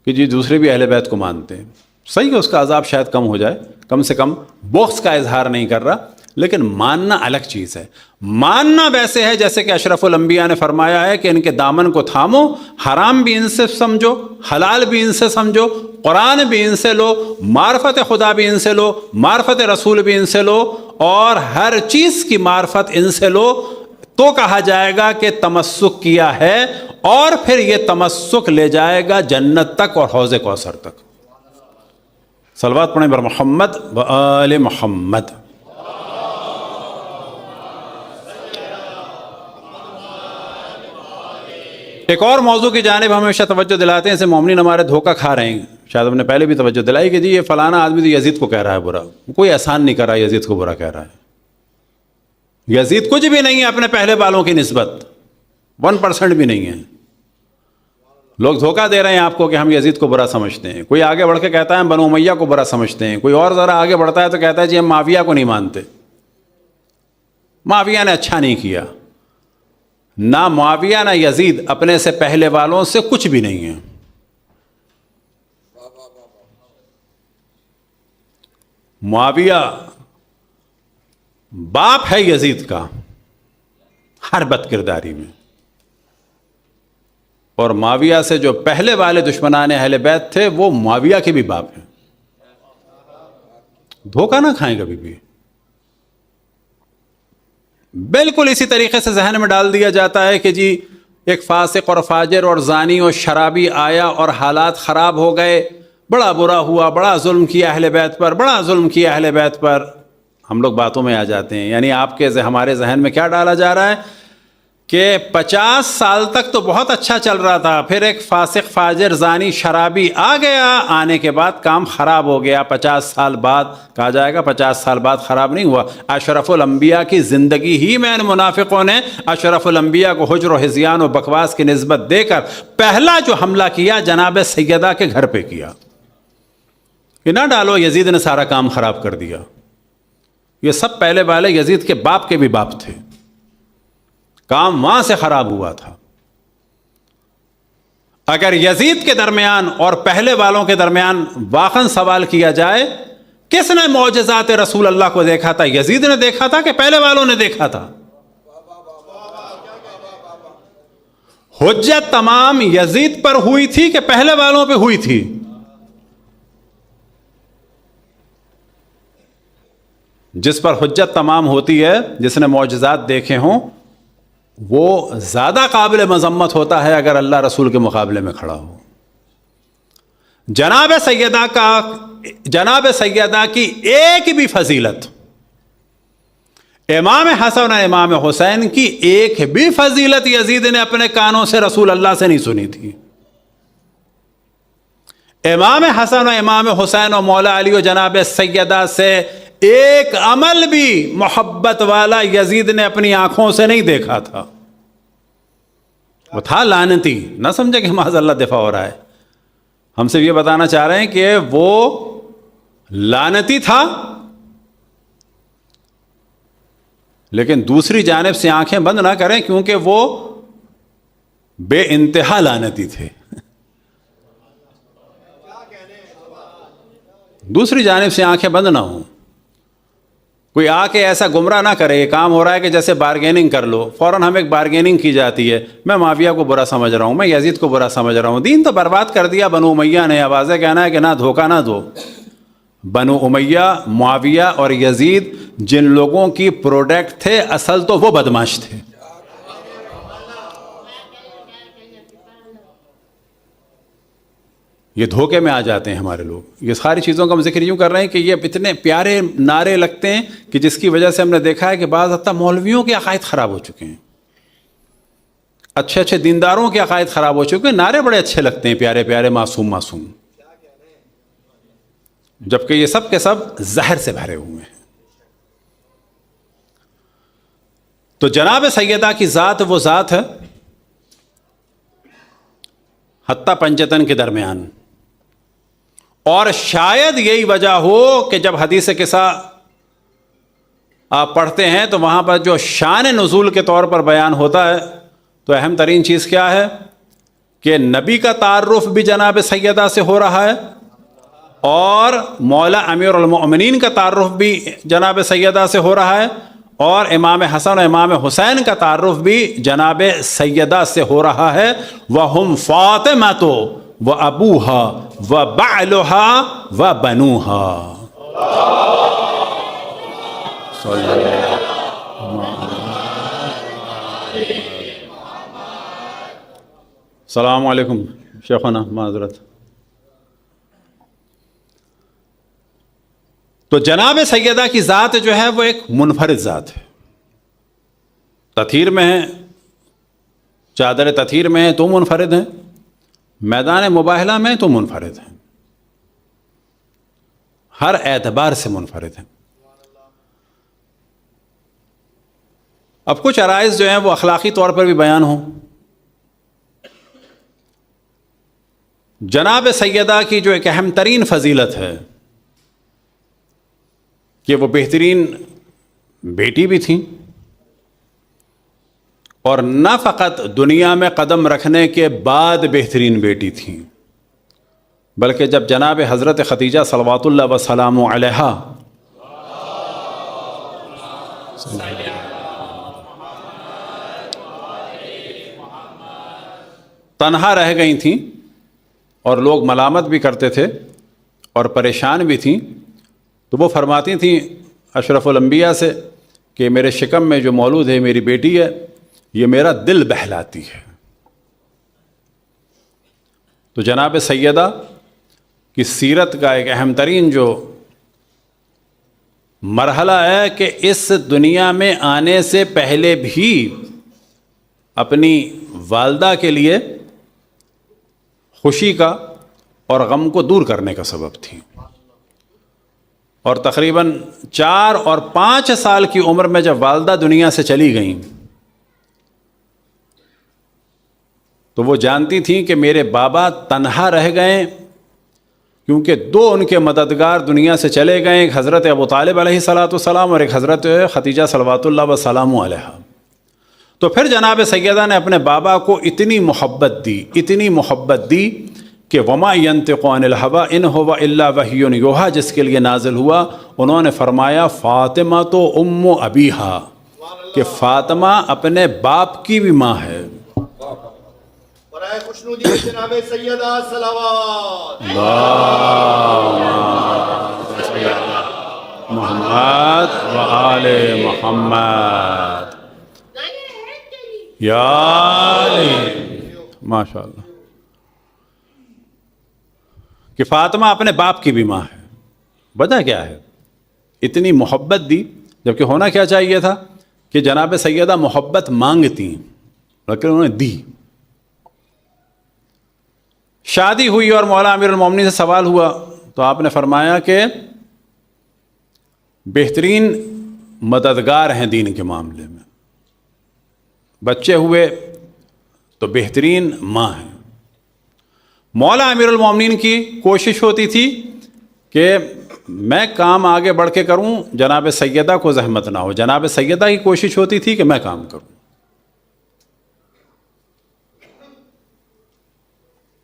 کہ جی دوسرے بھی اہل بیت کو مانتے ہیں. صحیح ہے اس کا عذاب شاید کم ہو جائے, کم سے کم بغض کا اظہار نہیں کر رہا, لیکن ماننا الگ چیز ہے. ماننا ویسے ہے جیسے کہ اشرف الانبیاء نے فرمایا ہے کہ ان کے دامن کو تھامو, حرام بھی ان سے سمجھو, حلال بھی ان سے سمجھو, قرآن بھی ان سے لو, معرفت خدا بھی ان سے لو, معرفت رسول بھی ان سے لو, اور ہر چیز کی معرفت ان سے لو, تو کہا جائے گا کہ تمسک کیا ہے, اور پھر یہ تمسک لے جائے گا جنت تک اور حوض کوثر تک. صلوات پڑھیں بر محمد و آل محمد. ایک اور موضوع کی جانب ہمیشہ توجہ دلاتے ہیں, اسے مومنین ہمارے دھوکہ کھا رہے ہیں, شاید ہم نے پہلے بھی توجہ دلائی کہ جی یہ فلانا آدمی تو یزید کو کہہ رہا ہے برا. کوئی احسان نہیں کر رہا, یزید کو برا کہہ رہا ہے. یزید کچھ بھی نہیں ہے اپنے پہلے والوں کی نسبت, 1% بھی نہیں ہے. لوگ دھوکہ دے رہے ہیں آپ کو کہ ہم یزید کو برا سمجھتے ہیں. کوئی آگے بڑھ کے کہتا ہے ہم بنو امیہ کو برا سمجھتے ہیں, کوئی اور ذرا آگے بڑھتا ہے تو کہتا ہے جی ہم معاویہ کو نہیں مانتے. معاویہ نے اچھا نہیں کیا. نہ معاویہ نہ یزید اپنے سے پہلے والوں سے کچھ بھی نہیں ہے. معاویہ باپ ہے یزید کا ہر بد کرداری میں, اور معاویہ سے جو پہلے والے دشمنان اہل بیت تھے وہ معاویہ کے بھی باپ ہیں. دھوکہ نہ کھائیں کبھی بھی. بالکل اسی طریقے سے ذہن میں ڈال دیا جاتا ہے کہ جی ایک فاسق اور فاجر اور زانی اور شرابی آیا اور حالات خراب ہو گئے, بڑا برا ہوا, بڑا ظلم کیا اہل بیت پر, بڑا ظلم کیا اہل بیت پر. ہم لوگ باتوں میں آ جاتے ہیں. یعنی آپ کے ہمارے ذہن میں کیا ڈالا جا رہا ہے کہ 50 سال تک تو بہت اچھا چل رہا تھا, پھر ایک فاسق فاجر زانی شرابی آ گیا, آنے کے بعد کام خراب ہو گیا. 50 سال بعد کہا جائے گا 50 سال بعد خراب نہیں ہوا. اشرف الانبیاء کی زندگی ہی میں ان منافقوں نے اشرف الانبیاء کو حجر و ہذیان و بکواس کی نسبت دے کر پہلا جو حملہ کیا جناب سیدہ کے گھر پہ کیا کہ نہ ڈالو یزید نے سارا کام خراب کر دیا. یہ سب پہلے والے یزید کے باپ کے بھی باپ تھے, کام وہاں سے خراب ہوا تھا. اگر یزید کے درمیان اور پہلے والوں کے درمیان واقعاً سوال کیا جائے کس نے معجزات رسول اللہ کو دیکھا تھا, یزید نے دیکھا تھا کہ پہلے والوں نے دیکھا تھا؟ حجت تمام یزید پر ہوئی تھی کہ پہلے والوں پہ ہوئی تھی؟ جس پر حجت تمام ہوتی ہے, جس نے معجزات دیکھے ہوں, وہ زیادہ قابل مذمت ہوتا ہے اگر اللہ رسول کے مقابلے میں کھڑا ہو. جناب سیدہ کی ایک بھی فضیلت, امام حسن اور امام حسین کی ایک بھی فضیلت یزید نے اپنے کانوں سے رسول اللہ سے نہیں سنی تھی. امام حسن و امام حسین و مولا علی و جناب سیدہ سے ایک عمل بھی محبت والا یزید نے اپنی آنکھوں سے نہیں دیکھا تھا. وہ تھا لعنتی, نہ سمجھے کہ معاذ اللہ دفاع ہو رہا ہے. ہم سے یہ بتانا چاہ رہے ہیں کہ وہ لعنتی تھا, لیکن دوسری جانب سے آنکھیں بند نہ کریں کیونکہ وہ بے انتہا لعنتی تھے. دوسری جانب سے آنکھیں بند نہ ہوں. کوئی آ کے ایسا گمراہ نہ کرے, یہ کام ہو رہا ہے کہ جیسے بارگیننگ کر لو, فوراً ہمیں ایک بارگیننگ کی جاتی ہے, میں معاویہ کو برا سمجھ رہا ہوں, میں یزید کو برا سمجھ رہا ہوں. دین تو برباد کر دیا بنو امیہ نے. آوازیں کہنا ہے کہ نہ دھوکہ نہ دو. بنو امیہ, معاویہ اور یزید جن لوگوں کی پروڈکٹ تھے, اصل تو وہ بدماش تھے. یہ دھوکے میں آ جاتے ہیں ہمارے لوگ. یہ ساری چیزوں کا ہم ذکر یوں کر رہے ہیں کہ یہ اتنے پیارے نعرے لگتے ہیں کہ جس کی وجہ سے ہم نے دیکھا ہے کہ بعض حتیٰ مولویوں کے عقائد خراب ہو چکے ہیں, اچھے اچھے دینداروں کے عقائد خراب ہو چکے ہیں. نعرے بڑے اچھے لگتے ہیں, پیارے پیارے, معصوم معصوم, جبکہ یہ سب کے سب زہر سے بھرے ہوئے ہیں. تو جناب سیدہ کی ذات وہ ذات ہے حتیٰ پنجتن کے درمیان. اور شاید یہی وجہ ہو کہ جب حدیث قصہ آپ پڑھتے ہیں تو وہاں پر جو شان نزول کے طور پر بیان ہوتا ہے تو اہم ترین چیز کیا ہے کہ نبی کا تعارف بھی جناب سیدہ سے ہو رہا ہے اور مولا امیر المؤمنین کا تعارف بھی جناب سیدہ سے ہو رہا ہے اور امام حسن و امام حسین کا تعارف بھی جناب سیدہ سے ہو رہا ہے وَهُمْ فَاطِمَةُ وَأَبُوهَا وَبَعْلُهَا وَبَنُوهَا. السلام علیکم شیخنا معذرت. تو جناب سیدہ کی ذات جو ہے وہ ایک منفرد ذات ہے. تطہیر میں ہے، چادر تطہیر میں ہے تو منفرد ہیں، میدان مباہلہ میں تو منفرد ہیں، ہر اعتبار سے منفرد ہیں. اب کچھ عرائض جو ہیں وہ اخلاقی طور پر بھی بیان ہوں. جناب سیدہ کی جو ایک اہم ترین فضیلت ہے کہ وہ بہترین بیٹی بھی تھیں اور نہ فقط دنیا میں قدم رکھنے کے بعد بہترین بیٹی تھیں بلکہ جب جناب حضرت خدیجہ صلوات اللہ وسلام علیہا تنہا رہ گئی تھیں اور لوگ ملامت بھی کرتے تھے اور پریشان بھی تھیں تو وہ فرماتی تھیں اشرف الانبیاء سے کہ میرے شکم میں جو مولود ہے میری بیٹی ہے یہ میرا دل بہلاتی ہے. تو جناب سیدہ کی سیرت کا ایک اہم ترین جو مرحلہ ہے کہ اس دنیا میں آنے سے پہلے بھی اپنی والدہ کے لیے خوشی کا اور غم کو دور کرنے کا سبب تھی اور تقریباً 4 اور 5 سال کی عمر میں جب والدہ دنیا سے چلی گئیں تو وہ جانتی تھیں کہ میرے بابا تنہا رہ گئے کیونکہ 2 ان کے مددگار دنیا سے چلے گئے، ایک حضرت ابو طالب علیہ الصلوۃ والسلام اور ایک حضرت خدیجہ صلوات اللہ وسلام علیہا. تو پھر جناب سیدہ نے اپنے بابا کو اتنی محبت دی کہ وما ینطق عن الہوی ان هو الا وحی یوحی جس کے لیے نازل ہوا انہوں نے فرمایا فاطمہ تو ام ابیہا کہ فاطمہ اپنے باپ کی بھی ماں ہے. برائے خوشنودی جناب سیدہ صلوات محمد و آل محمد یا علی ماشاء اللہ کہ فاطمہ اپنے باپ کی بھی ماں ہے. وجہ کیا ہے؟ اتنی محبت دی، جبکہ ہونا کیا چاہیے تھا کہ جناب سیدہ محبت مانگتی لیکن انہوں نے دی. شادی ہوئی اور مولا امیر المومنین سے سوال ہوا تو آپ نے فرمایا کہ بہترین مددگار ہیں دین کے معاملے میں. بچے ہوئے تو بہترین ماں ہیں. مولا امیر المومنین کی کوشش ہوتی تھی کہ میں کام آگے بڑھ کے کروں، جناب سیدہ کو زحمت نہ ہو. جناب سیدہ کی کوشش ہوتی تھی کہ میں کام کروں.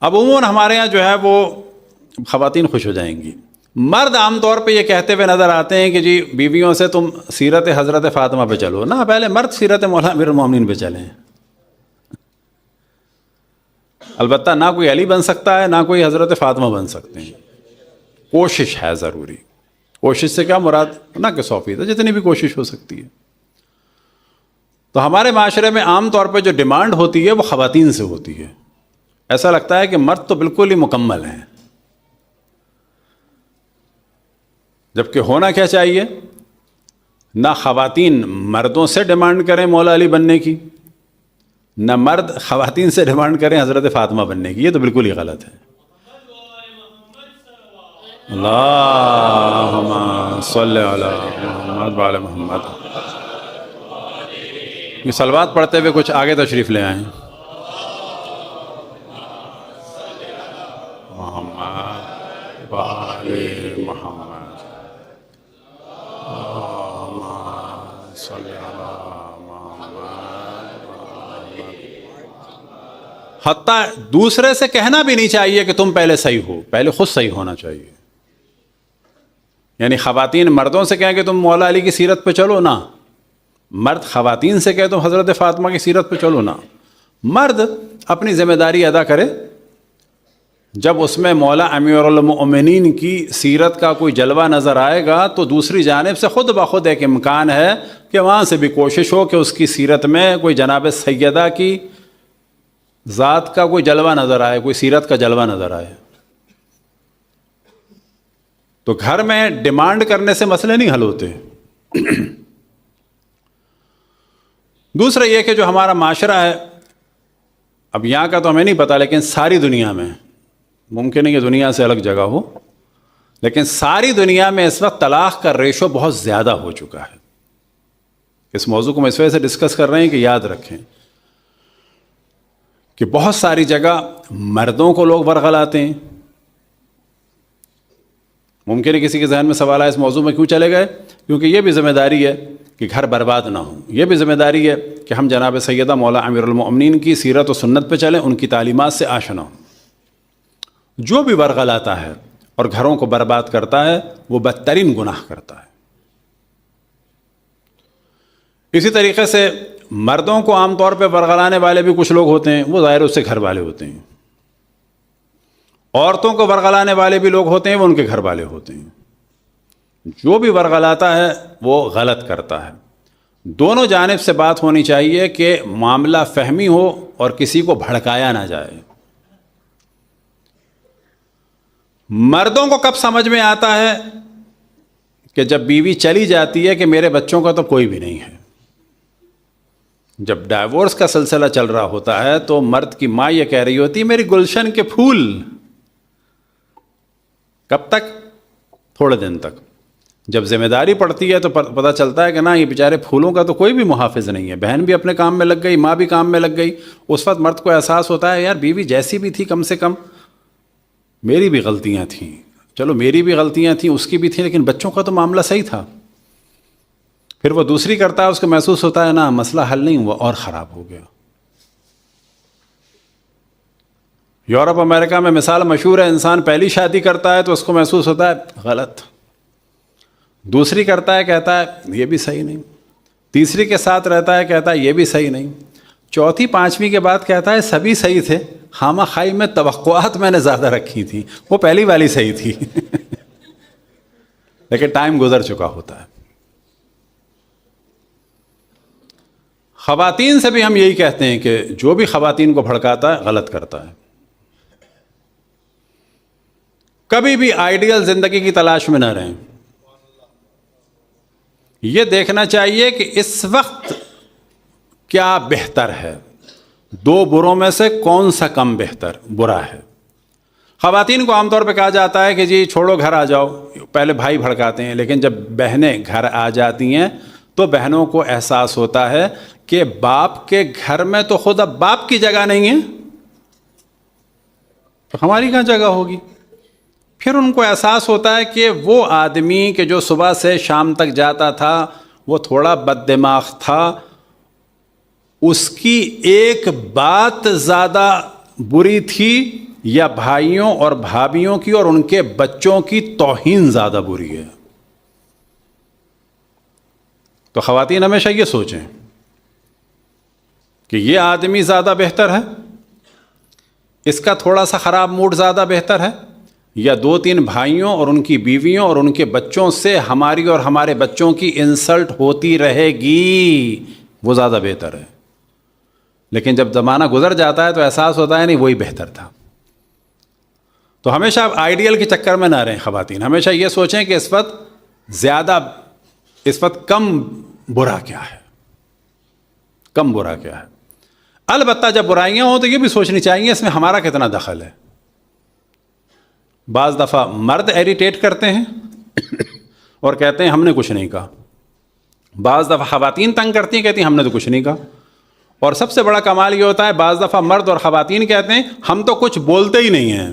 اب عموماً ہمارے یہاں جو ہے وہ خواتین خوش ہو جائیں گی. مرد عام طور پہ یہ کہتے ہوئے نظر آتے ہیں کہ جی بیویوں سے تم سیرت حضرت فاطمہ پہ چلو. نہ، پہلے مرد سیرت مولا امیر المومنین پہ چلیں. البتہ نہ کوئی علی بن سکتا ہے نہ کوئی حضرت فاطمہ بن سکتے ہیں. کوشش ہے ضروری. کوشش سے کیا مراد؟ نہ کہ 100%، جتنی بھی کوشش ہو سکتی ہے. تو ہمارے معاشرے میں عام طور پہ جو ڈیمانڈ ہوتی ہے وہ خواتین سے ہوتی ہے. ایسا لگتا ہے کہ مرد تو بالکل ہی مکمل ہیں، جبکہ ہونا کیا چاہیے؟ نہ خواتین مردوں سے ڈیمانڈ کریں مولا علی بننے کی، نہ مرد خواتین سے ڈیمانڈ کریں حضرت فاطمہ بننے کی. یہ تو بالکل ہی غلط ہے. اللہم صلی علی محمد وعلی محمد. یہ صلوات پڑھتے ہوئے کچھ آگے تشریف لے آئیں. محمد وعلی محمد. حتیٰ دوسرے سے کہنا بھی نہیں چاہیے کہ تم پہلے صحیح ہو، پہلے خود صحیح ہونا چاہیے. یعنی خواتین مردوں سے کہیں کہ تم مولا علی کی سیرت پہ چلو نا، مرد خواتین سے کہے تم حضرت فاطمہ کی سیرت پہ چلو نا. مرد اپنی ذمہ داری ادا کرے، جب اس میں مولا امیر المؤمنین کی سیرت کا کوئی جلوہ نظر آئے گا تو دوسری جانب سے خود بخود ایک امکان ہے کہ وہاں سے بھی کوشش ہو کہ اس کی سیرت میں کوئی جناب سیدہ کی ذات کا کوئی جلوہ نظر آئے، کوئی سیرت کا جلوہ نظر آئے. تو گھر میں ڈیمانڈ کرنے سے مسئلے نہیں حل ہوتے. دوسرا یہ کہ جو ہمارا معاشرہ ہے، اب یہاں کا تو ہمیں نہیں پتا، لیکن ساری دنیا میں، ممکن ہے کہ دنیا سے الگ جگہ ہو، لیکن ساری دنیا میں اس وقت طلاق کا ریشو بہت زیادہ ہو چکا ہے. اس موضوع کو میں اس وجہ سے ڈسکس کر رہے ہیں کہ یاد رکھیں کہ بہت ساری جگہ مردوں کو لوگ ورغلاتے ہیں. ممکن ہے کسی کے ذہن میں سوال ہے اس موضوع میں کیوں چلے گئے، کیونکہ یہ بھی ذمہ داری ہے کہ گھر برباد نہ ہو. یہ بھی ذمہ داری ہے کہ ہم جناب سیدہ مولا امیر المؤمنین کی سیرت و سنت پہ چلیں، ان کی تعلیمات سے آشنا ہوں. جو بھی ورغلاتا ہے اور گھروں کو برباد کرتا ہے وہ بدترین گناہ کرتا ہے. اسی طریقے سے مردوں کو عام طور پہ ورغلانے والے بھی کچھ لوگ ہوتے ہیں، وہ ظاہر اس سے گھر والے ہوتے ہیں. عورتوں کو ورغلانے والے بھی لوگ ہوتے ہیں، وہ ان کے گھر والے ہوتے ہیں. جو بھی ورغلاتا ہے وہ غلط کرتا ہے. دونوں جانب سے بات ہونی چاہیے کہ معاملہ فہمی ہو اور کسی کو بھڑکایا نہ جائے. مردوں کو کب سمجھ میں آتا ہے کہ جب بیوی چلی جاتی ہے کہ میرے بچوں کا تو کوئی بھی نہیں ہے. جب ڈائیورس کا سلسلہ چل رہا ہوتا ہے تو مرد کی ماں یہ کہہ رہی ہوتی ہے میری گلشن کے پھول. کب تک؟ تھوڑے دن تک. جب ذمہ داری پڑتی ہے تو پتہ چلتا ہے کہ نا یہ بیچارے پھولوں کا تو کوئی بھی محافظ نہیں ہے. بہن بھی اپنے کام میں لگ گئی، ماں بھی کام میں لگ گئی. اس وقت مرد کو احساس ہوتا ہے یار بیوی جیسی بھی تھی کم سے کم میری بھی غلطیاں تھیں. چلو میری بھی غلطیاں تھیں، اس کی بھی تھیں، لیکن بچوں کا تو معاملہ صحیح تھا. پھر وہ دوسری کرتا ہے، اس کو محسوس ہوتا ہے نا مسئلہ حل نہیں ہوا اور خراب ہو گیا. یورپ امریکہ میں مثال مشہور ہے، انسان پہلی شادی کرتا ہے تو اس کو محسوس ہوتا ہے غلط، دوسری کرتا ہے کہتا ہے یہ بھی صحیح نہیں، تیسری کے ساتھ رہتا ہے کہتا ہے یہ بھی صحیح نہیں، چوتھی پانچویں کے بعد کہتا ہے سبھی صحیح تھے، خامہ خائی میں توقعات میں نے زیادہ رکھی تھی، وہ پہلی والی صحیح تھی. لیکن ٹائم گزر چکا ہوتا ہے. خواتین سے بھی ہم یہی کہتے ہیں کہ جو بھی خواتین کو بھڑکاتا ہے غلط کرتا ہے. کبھی بھی آئیڈیل زندگی کی تلاش میں نہ رہیں. یہ دیکھنا چاہیے کہ اس وقت کیا بہتر ہے، دو بروں میں سے کون سا کم بہتر برا ہے. خواتین کو عام طور پہ کہا جاتا ہے کہ جی چھوڑو گھر آ جاؤ، پہلے بھائی بھڑکاتے ہیں، لیکن جب بہنیں گھر آ جاتی ہیں تو بہنوں کو احساس ہوتا ہے کہ باپ کے گھر میں تو خود اب باپ کی جگہ نہیں ہے تو ہماری کہاں جگہ ہوگی. پھر ان کو احساس ہوتا ہے کہ وہ آدمی کہ جو صبح سے شام تک جاتا تھا وہ تھوڑا بد دماغ تھا، اس کی ایک بات زیادہ بری تھی یا بھائیوں اور بھابھیوں کی اور ان کے بچوں کی توہین زیادہ بری ہے. تو خواتین ہمیشہ یہ سوچیں کہ یہ آدمی زیادہ بہتر ہے، اس کا تھوڑا سا خراب موڈ زیادہ بہتر ہے، یا دو تین بھائیوں اور ان کی بیویوں اور ان کے بچوں سے ہماری اور ہمارے بچوں کی انسلٹ ہوتی رہے گی وہ زیادہ بہتر ہے. لیکن جب زمانہ گزر جاتا ہے تو احساس ہوتا ہے نہیں وہی بہتر تھا. تو ہمیشہ آئیڈیل کے چکر میں نہ رہیں. خواتین ہمیشہ یہ سوچیں کہ اس وقت کم برا کیا ہے، کم برا کیا ہے. البتہ جب برائیاں ہوں تو یہ بھی سوچنی چاہیے اس میں ہمارا کتنا دخل ہے. بعض دفعہ مرد ایریٹیٹ کرتے ہیں اور کہتے ہیں ہم نے کچھ نہیں کہا. بعض دفعہ خواتین تنگ کرتی ہیں، کہتی ہیں ہم نے تو کچھ نہیں کہا. اور سب سے بڑا کمال یہ ہوتا ہے بعض دفعہ مرد اور خواتین کہتے ہیں ہم تو کچھ بولتے ہی نہیں ہیں،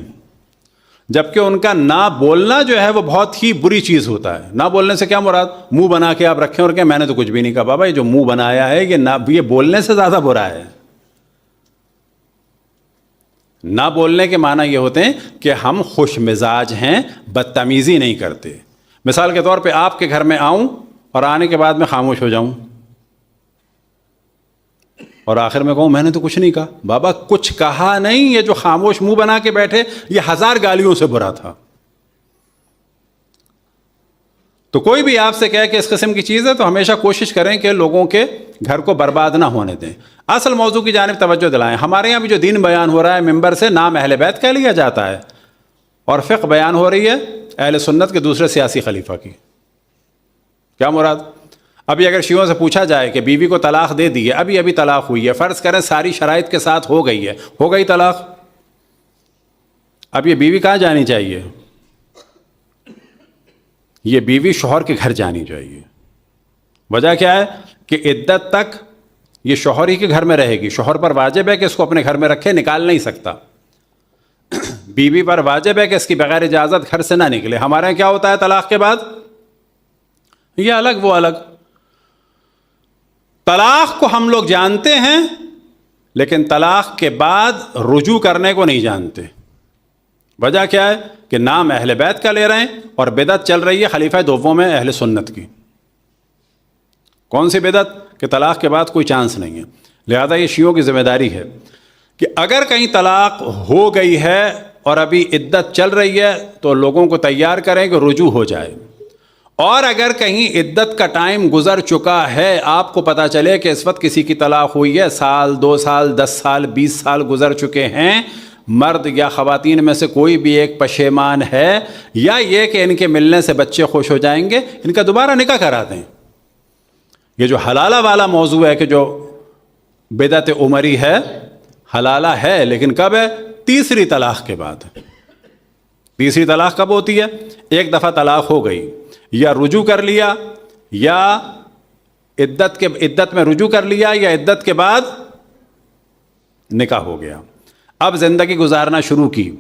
جبکہ ان کا نہ بولنا جو ہے وہ بہت ہی بری چیز ہوتا ہے. نہ بولنے سے کیا مراد؟ منہ بنا کے آپ رکھیں اور کہ میں نے تو کچھ بھی نہیں کہا. بابا یہ جو منہ بنایا ہے یہ بولنے سے زیادہ برا ہے. نہ بولنے کے معنی یہ ہوتے ہیں کہ ہم خوش مزاج ہیں، بدتمیزی نہیں کرتے. مثال کے طور پہ آپ کے گھر میں آؤں اور آنے کے بعد میں خاموش ہو جاؤں اور آخر میں کہوں میں نے تو کچھ نہیں کہا. بابا کچھ کہا نہیں، یہ جو خاموش منہ بنا کے بیٹھے یہ 1000 گالیوں سے برا تھا. تو کوئی بھی آپ سے کہے کہ اس قسم کی چیز ہے تو ہمیشہ کوشش کریں کہ لوگوں کے گھر کو برباد نہ ہونے دیں. اصل موضوع کی جانب توجہ دلائیں. ہمارے یہاں بھی جو دین بیان ہو رہا ہے ممبر سے نام اہل بیت کہہ لیا جاتا ہے، اور فقہ بیان ہو رہی ہے اہل سنت کے دوسرے سیاسی خلیفہ کی. کیا مراد؟ ابھی اگر شیعوں سے پوچھا جائے کہ بیوی کو طلاق دے دی ہے، ابھی طلاق ہوئی ہے، فرض کریں ساری شرائط کے ساتھ ہو گئی طلاق، اب یہ بیوی کہاں جانی چاہیے؟ یہ بیوی شوہر کے گھر جانی چاہیے. وجہ کیا ہے کہ عدت تک یہ شوہر ہی کے گھر میں رہے گی. شوہر پر واجب ہے کہ اس کو اپنے گھر میں رکھے، نکال نہیں سکتا. بیوی پر واجب ہے کہ اس کی بغیر اجازت گھر سے نہ نکلے. ہمارے یہاں کیا ہوتا ہے طلاق کے بعد؟ یہ الگ وہ الگ. طلاق کو ہم لوگ جانتے ہیں لیکن طلاق کے بعد رجوع کرنے کو نہیں جانتے. وجہ کیا ہے کہ نام اہل بیت کا لے رہے ہیں اور بدعت چل رہی ہے خلیفہ دوم میں اہل سنت کی. کون سی بدعت؟ کہ طلاق کے بعد کوئی چانس نہیں ہے. لہذا یہ شیعوں کی ذمہ داری ہے کہ اگر کہیں طلاق ہو گئی ہے اور ابھی عدت چل رہی ہے تو لوگوں کو تیار کریں کہ رجوع ہو جائے. اور اگر کہیں عدت کا ٹائم گزر چکا ہے، آپ کو پتہ چلے کہ اس وقت کسی کی طلاق ہوئی ہے، 1 2 سال 10 سال 20 سال گزر چکے ہیں، مرد یا خواتین میں سے کوئی بھی ایک پشیمان ہے یا یہ کہ ان کے ملنے سے بچے خوش ہو جائیں گے، ان کا دوبارہ نکاح کرا دیں. یہ جو حلالہ والا موضوع ہے کہ جو بدعت عمری ہے، حلالہ ہے لیکن کب ہے؟ تیسری طلاق کے بعد. تیسری طلاق کب ہوتی ہے؟ ایک دفعہ طلاق ہو گئی، یا رجوع کر لیا، یا عدت میں رجوع کر لیا، یا عدت کے بعد نکاح ہو گیا. اب زندگی گزارنا شروع کی،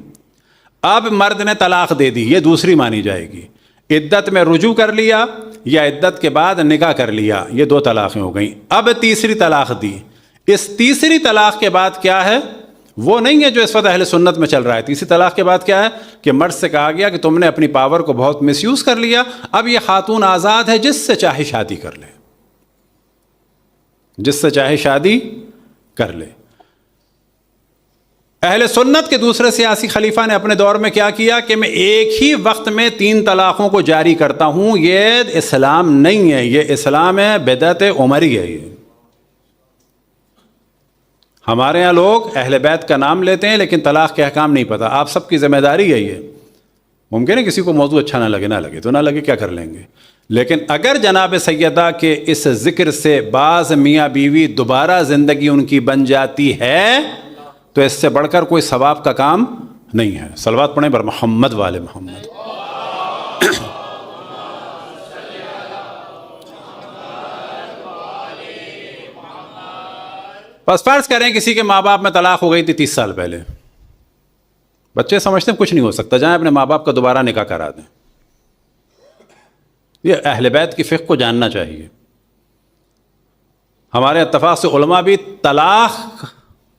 اب مرد نے طلاق دے دی، یہ دوسری مانی جائے گی. عدت میں رجوع کر لیا یا عدت کے بعد نکاح کر لیا، یہ 2 طلاقیں ہو گئیں. اب تیسری طلاق دی. اس تیسری طلاق کے بعد کیا ہے؟ وہ نہیں ہے جو اس وقت اہل سنت میں چل رہا ہے. تیسری طلاق کے بعد کیا ہے کہ مرد سے کہا گیا کہ تم نے اپنی پاور کو بہت مس یوز کر لیا، اب یہ خاتون آزاد ہے، جس سے چاہے شادی کر لے، جس سے چاہے شادی کر لے. اہل سنت کے دوسرے سیاسی خلیفہ نے اپنے دور میں کیا کیا کہ میں ایک ہی وقت میں 3 طلاقوں کو جاری کرتا ہوں. یہ اسلام نہیں ہے، یہ اسلام ہے بدعت عمری ہے. یہ ہمارے ہاں لوگ اہل بیت کا نام لیتے ہیں لیکن طلاق کے احکام نہیں پتہ. آپ سب کی ذمہ داری ہے یہ. ممکن ہے کسی کو موضوع اچھا نہ لگے تو نہ لگے، کیا کر لیں گے. لیکن اگر جناب سیدہ کے اس ذکر سے بعض میاں بیوی دوبارہ زندگی ان کی بن جاتی ہے تو اس سے بڑھ کر کوئی ثواب کا کام نہیں ہے. صلوات پڑھیں بر محمد والے محمد. بس فرض کریں کسی کے ماں باپ میں طلاق ہو گئی تھی 30 سال پہلے. بچے سمجھتے ہیں کچھ نہیں ہو سکتا، جائیں اپنے ماں باپ کا دوبارہ نکاح کرا دیں. یہ اہل بیت کی فقہ کو جاننا چاہیے. ہمارے اتفاق سے علماء بھی طلاق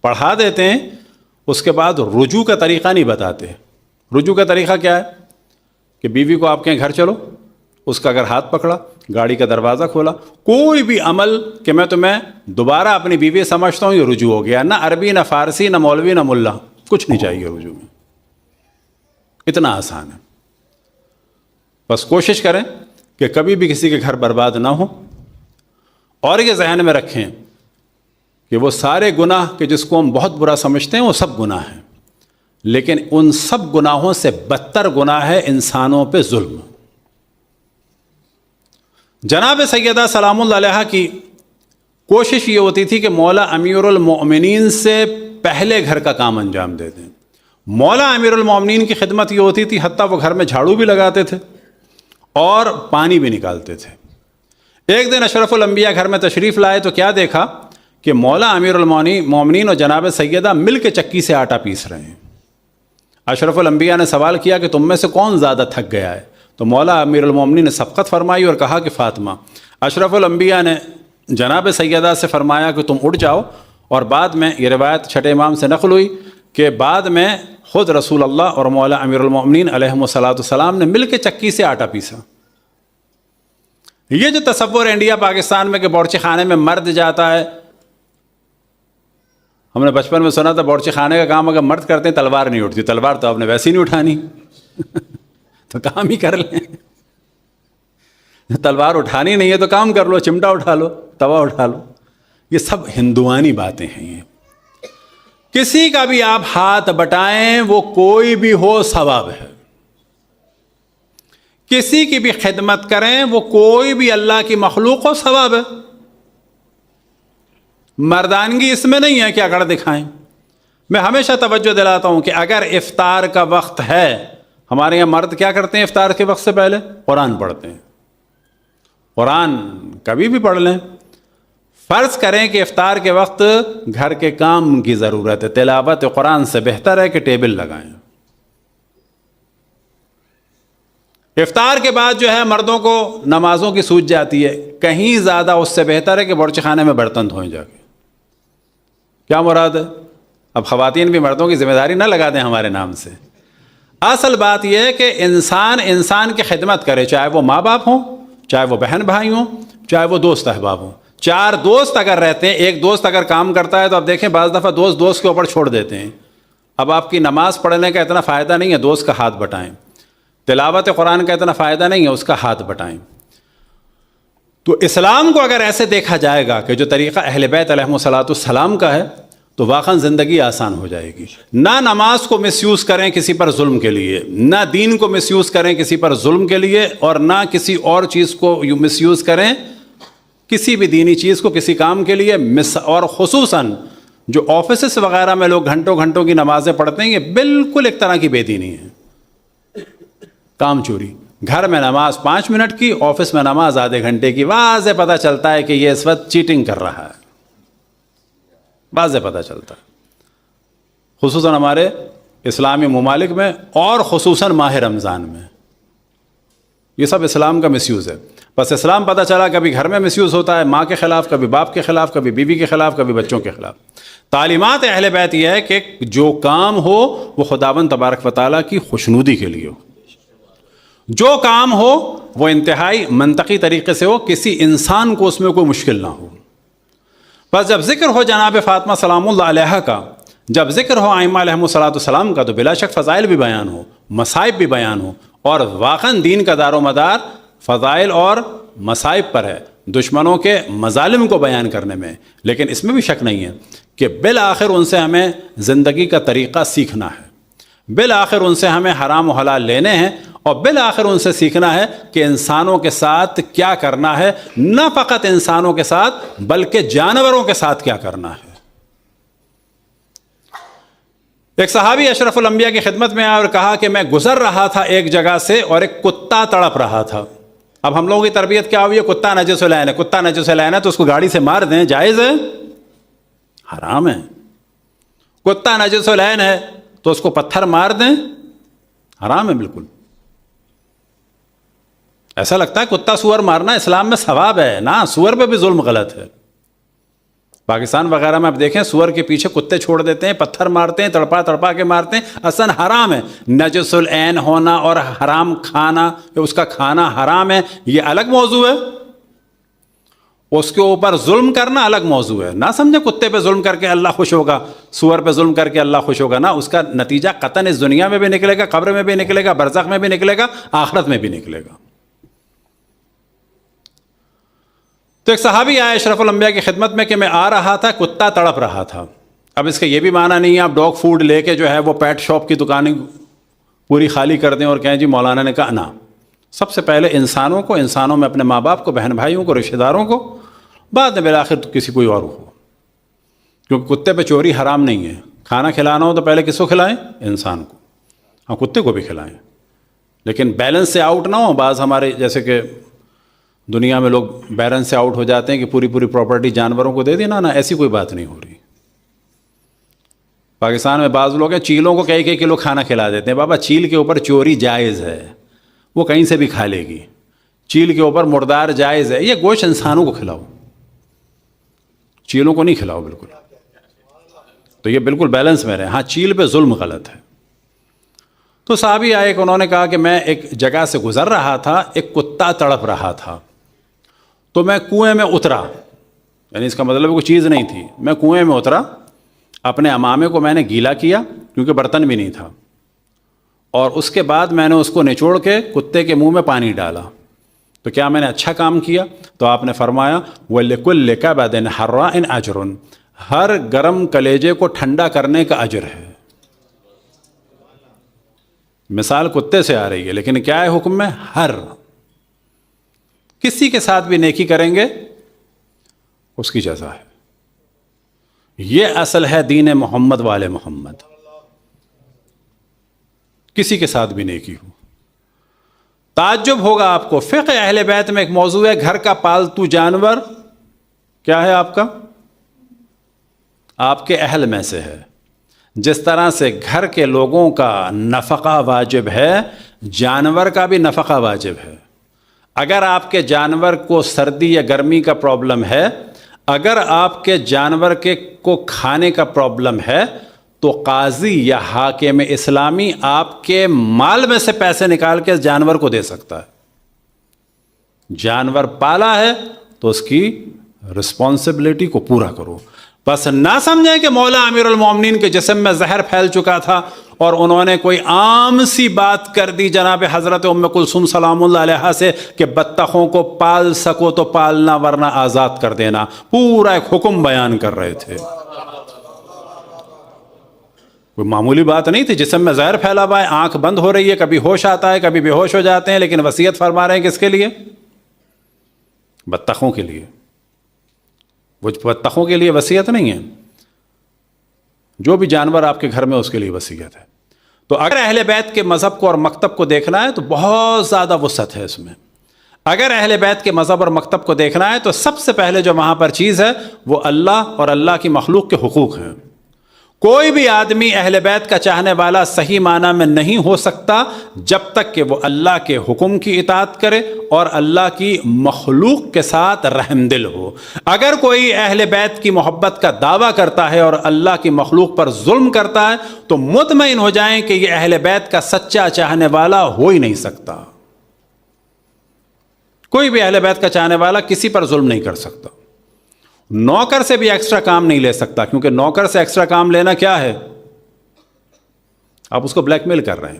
پڑھا دیتے ہیں، اس کے بعد رجوع کا طریقہ نہیں بتاتے. رجوع کا طریقہ کیا ہے کہ بیوی کو آپ کہیں گھر چلو، اس کا اگر ہاتھ پکڑا، گاڑی کا دروازہ کھولا، کوئی بھی عمل کہ میں تمہیں دوبارہ اپنی بیوی سمجھتا ہوں، یہ رجوع ہو گیا. نہ عربی، نہ فارسی، نہ مولوی، نہ ملا، کچھ نہیں چاہیے رجوع میں. اتنا آسان ہے. بس کوشش کریں کہ کبھی بھی کسی کے گھر برباد نہ ہو. اور یہ ذہن میں رکھیں کہ وہ سارے گناہ کہ جس کو ہم بہت برا سمجھتے ہیں وہ سب گناہ ہیں، لیکن ان سب گناہوں سے بدتر گناہ ہے انسانوں پہ ظلم. جناب سیدہ سلام اللہ علیہا کی کوشش یہ ہوتی تھی کہ مولا امیر المؤمنین سے پہلے گھر کا کام انجام دے دیں. مولا امیر المؤمنین کی خدمت یہ ہوتی تھی حتیٰ وہ گھر میں جھاڑو بھی لگاتے تھے اور پانی بھی نکالتے تھے. ایک دن اشرف الانبیاء گھر میں تشریف لائے تو کیا دیکھا کہ مولا امیر المؤمنین اور جناب سیدہ مل کے چکی سے آٹا پیس رہے ہیں. اشرف الانبیاء نے سوال کیا کہ تم میں سے کون زیادہ تھک گیا ہے؟ تو مولا امیر المؤمنین نے سبقت فرمائی اور کہا کہ فاطمہ. اشرف الانبیاء نے جناب سیدہ سے فرمایا کہ تم اٹھ جاؤ، اور بعد میں یہ روایت چھٹے امام سے نقل ہوئی کہ بعد میں خود رسول اللہ اور مولا امیر المومنین علیہ الصلوۃ والسلام نے مل کے چکی سے آٹا پیسا۔ یہ جو تصور انڈیا پاکستان میں کہ باورچی خانے میں مرد جاتا ہے، ہم نے بچپن میں سنا تھا باورچی خانے کا کام اگر مرد کرتے ہیں تلوار نہیں اٹھتی، تلوار تو آپ نے ویسے ہی نہیں اٹھانی تو کام ہی کر لیں، تلوار اٹھانی نہیں ہے تو کام کر لو، چمٹا اٹھا لو، توا اٹھا لو۔ یہ سب ہندوانی باتیں ہیں۔ یہ کسی کا بھی آپ ہاتھ بٹائیں، وہ کوئی بھی ہو ثواب ہے۔ کسی کی بھی خدمت کریں، وہ کوئی بھی اللہ کی مخلوق ہو، ثواب ہے۔ مردانگی اس میں نہیں ہے کہ اکڑ دکھائیں۔ میں ہمیشہ توجہ دلاتا ہوں کہ اگر افطار کا وقت ہے، ہمارے یہاں مرد کیا کرتے ہیں افطار کے وقت سے پہلے؟ قرآن پڑھتے ہیں۔ قرآن کبھی بھی پڑھ لیں۔ فرض کریں کہ افطار کے وقت گھر کے کام کی ضرورت ہے، تلاوت قرآن سے بہتر ہے کہ ٹیبل لگائیں۔ افطار کے بعد جو ہے مردوں کو نمازوں کی سوچ جاتی ہے، کہیں زیادہ اس سے بہتر ہے کہ باورچی خانے میں برتن دھوئیں جا کے۔ کیا مراد ہے؟ اب خواتین بھی مردوں کی ذمہ داری نہ لگا دیں ہمارے نام سے۔ اصل بات یہ ہے کہ انسان کی خدمت کرے، چاہے وہ ماں باپ ہوں، چاہے وہ بہن بھائی ہوں، چاہے وہ دوست احباب ہوں۔ 4 دوست اگر رہتے ہیں، ایک دوست اگر کام کرتا ہے تو آپ دیکھیں بعض دفعہ دوست کے اوپر چھوڑ دیتے ہیں۔ اب آپ کی نماز پڑھنے کا اتنا فائدہ نہیں ہے، دوست کا ہاتھ بٹائیں۔ تلاوت قرآن کا اتنا فائدہ نہیں ہے، اس کا ہاتھ بٹائیں۔ تو اسلام کو اگر ایسے دیکھا جائے گا کہ جو طریقہ اہل بیت علیہ الصلوۃ والسلام کا ہے، تو واقعاً زندگی آسان ہو جائے گی۔ نہ نماز کو مس یوز کریں کسی پر ظلم کے لیے، نہ دین کو مس یوز کریں کسی پر ظلم کے لیے، اور نہ کسی اور چیز کو مس یوز کریں، کسی بھی دینی چیز کو کسی کام کے لیے اور خصوصاً جو آفیسز وغیرہ میں لوگ گھنٹوں گھنٹوں کی نمازیں پڑھتے ہیں، یہ بالکل ایک طرح کی بے دینی ہے، کام چوری۔ گھر میں نماز 5 منٹ کی، آفس میں نماز آدھے گھنٹے کی، واضح پتہ چلتا ہے کہ یہ اس وقت چیٹنگ کر رہا ہے، واضح پتہ چلتا ہے۔ خصوصاً ہمارے اسلامی ممالک میں اور خصوصاً ماہ رمضان میں یہ سب اسلام کا مس یوز ہے۔ بس اسلام پتہ چلا کبھی گھر میں مس یوز ہوتا ہے، ماں کے خلاف، کبھی باپ کے خلاف، کبھی بیوی کے خلاف، کبھی بچوں کے خلاف۔ تعلیمات اہل بیت یہ ہے کہ جو کام ہو وہ خداوند تبارک و تعالیٰ کی خوشنودی کے لیے ہو، جو کام ہو وہ انتہائی منطقی طریقے سے ہو، کسی انسان کو اس میں کوئی مشکل نہ ہو۔ بس جب ذکر ہو جناب فاطمہ سلام اللہ علیہا کا، جب ذکر ہو ائمہ علیہم الصلوۃ والسلام کا، تو بلا شک فضائل بھی بیان ہو، مصائب بھی بیان ہو، اور واقعاً دین کا دار و مدار فضائل اور مصائب پر ہے، دشمنوں کے مظالم کو بیان کرنے میں۔ لیکن اس میں بھی شک نہیں ہے کہ بالآخر ان سے ہمیں زندگی کا طریقہ سیکھنا ہے، بالآخر ان سے ہمیں حرام و حلال لینے ہیں، اور بالآخر ان سے سیکھنا ہے کہ انسانوں کے ساتھ کیا کرنا ہے، نہ فقط انسانوں کے ساتھ بلکہ جانوروں کے ساتھ کیا کرنا ہے۔ ایک صحابی اشرف الانبیاء کی خدمت میں آیا اور کہا کہ میں گزر رہا تھا ایک جگہ سے اور ایک کتا تڑپ رہا تھا۔ اب ہم لوگوں کی تربیت کیا ہوئی ہے؟ کتا نجس العین ہے، کتا نجس العین ہے تو اس کو گاڑی سے مار دیں، جائز ہے؟ حرام ہے۔ کتا نجس العین ہے تو اس کو پتھر مار دیں، حرام ہے بالکل۔ ایسا لگتا ہے کتا سور مارنا اسلام میں ثواب ہے، نہ، سور پہ بھی ظلم غلط ہے۔ پاکستان وغیرہ میں آپ دیکھیں سور کے پیچھے کتے چھوڑ دیتے ہیں، پتھر مارتے ہیں، تڑپا تڑپا کے مارتے ہیں، اصلا حرام ہے۔ نجس العین ہونا اور حرام کھانا، اس کا کھانا حرام ہے، یہ الگ موضوع ہے، اس کے اوپر ظلم کرنا الگ موضوع ہے۔ نہ سمجھے کتے پہ ظلم کر کے اللہ خوش ہوگا، سور پہ ظلم کر کے اللہ خوش ہوگا، نہ، اس کا نتیجہ قطعاً اس دنیا میں بھی نکلے گا، قبر میں بھی نکلے گا، برزخ میں بھی نکلے گا، آخرت میں بھی نکلے گا۔ تو ایک صحابی آیا اشرف الانبیاء کی خدمت میں کہ میں آ رہا تھا، کتا تڑپ رہا تھا۔ اب اس کا یہ بھی معنی نہیں ہے آپ ڈاگ فوڈ لے کے جو ہے وہ پیٹ شاپ کی دکانیں پوری خالی کر دیں اور کہیں جی مولانا نے کہا، نہ، سب سے پہلے انسانوں کو، انسانوں میں اپنے ماں باپ کو، بہن بھائیوں کو، رشتہ داروں کو، بعد میں بالآخر تو کسی کوئی اور ہو، کیونکہ کتے پہ چوری حرام نہیں ہے۔ کھانا کھلانا ہو تو پہلے کس کو کھلائیں؟ انسان کو، ہاں کتے کو بھی کھلائیں، لیکن بیلنس سے آؤٹ نہ ہو۔ بعض ہمارے جیسے کہ دنیا میں لوگ بیلنس سے آؤٹ ہو جاتے ہیں کہ پوری پراپرٹی جانوروں کو دے دینا، نہ، ایسی کوئی بات نہیں ہو رہی۔ پاکستان میں بعض لوگ ہیں چیلوں کو کئی کلو کھانا کھلا دیتے ہیں۔ بابا چیل کے اوپر چوری جائز ہے، وہ کہیں سے بھی کھا لے گی۔ چیل کے اوپر مردار جائز ہے، یہ گوشت انسانوں کو کھلاؤ، چیلوں کو نہیں کھلاؤ بالکل۔ تو یہ بالکل بیلنس میں رہے. ہاں چیل پہ ظلم غلط ہے. تو صحابی آئے کہ انہوں نے کہا کہ میں ایک جگہ سے گزر رہا تھا, ایک کتا تڑپ رہا تھا, تو میں کنویں میں اترا. یعنی اس کا مطلب کوئی چیز نہیں تھی. میں کنویں میں اترا, اپنے امامے کو میں نے گیلا کیا کیونکہ برتن بھی نہیں تھا, اور اس کے بعد میں نے اس کو نچوڑ کے کتے کے منہ میں پانی ڈالا. تو کیا میں نے اچھا کام کیا؟ تو آپ نے فرمایا وَلِكُلِّ كَبَدٍ حَرَّاءٍ أَجْرٌ, ہر گرم کلیجے کو ٹھنڈا کرنے کا اجر ہے. مثال کتے سے آ رہی ہے, لیکن کیا ہے حکم میں؟ ہر کسی کے ساتھ بھی نیکی کریں گے اس کی جزا ہے. یہ اصل ہے دین محمد والے محمد. کسی کے ساتھ بھی نیکی ہو. تعجب ہوگا آپ کو, فقہ اہل بیت میں ایک موضوع ہے گھر کا پالتو جانور کیا ہے آپ کا؟ آپ کے اہل میں سے ہے. جس طرح سے گھر کے لوگوں کا نفقہ واجب ہے, جانور کا بھی نفقہ واجب ہے. اگر آپ کے جانور کو سردی یا گرمی کا پرابلم ہے, اگر آپ کے جانور کو کھانے کا پرابلم ہے, تو قاضی یا حاکم اسلامی آپ کے مال میں سے پیسے نکال کے جانور کو دے سکتا ہے. جانور پالا ہے تو اس کی رسپانسبلٹی کو پورا کرو. بس نہ سمجھیں کہ مولا امیر المومنین کے جسم میں زہر پھیل چکا تھا اور انہوں نے کوئی عام سی بات کر دی جناب حضرت ام کلثوم سلام اللہ علیہا سے کہ بطخوں کو پال سکو تو پالنا ورنہ آزاد کر دینا. پورا ایک حکم بیان کر رہے تھے. کوئی معمولی بات نہیں تھی. جسم میں زہر پھیلا ہوا ہے, آنکھ بند ہو رہی ہے, کبھی ہوش آتا ہے, کبھی بے ہوش ہو جاتے ہیں, لیکن وصیت فرما رہے ہیں کس کے لیے؟ بطخوں کے لیے. وہ بطخوں کے لیے وصیت نہیں ہے, جو بھی جانور آپ کے گھر میں اس کے لیے وصیت ہے. تو اگر اہل بیت کے مذہب کو اور مکتب کو دیکھنا ہے تو بہت زیادہ وسعت ہے اس میں. اگر اہل بیت کے مذہب اور مکتب کو دیکھنا ہے تو سب سے پہلے جو وہاں پر چیز ہے وہ اللہ اور اللہ کی مخلوق کے حقوق ہیں. کوئی بھی آدمی اہل بیت کا چاہنے والا صحیح معنی میں نہیں ہو سکتا جب تک کہ وہ اللہ کے حکم کی اطاعت کرے اور اللہ کی مخلوق کے ساتھ رحم دل ہو. اگر کوئی اہل بیت کی محبت کا دعویٰ کرتا ہے اور اللہ کی مخلوق پر ظلم کرتا ہے تو مطمئن ہو جائیں کہ یہ اہل بیت کا سچا چاہنے والا ہو ہی نہیں سکتا. کوئی بھی اہل بیت کا چاہنے والا کسی پر ظلم نہیں کر سکتا. نوکر سے بھی ایکسٹرا کام نہیں لے سکتا, کیونکہ نوکر سے ایکسٹرا کام لینا کیا ہے؟ آپ اس کو بلیک میل کر رہے ہیں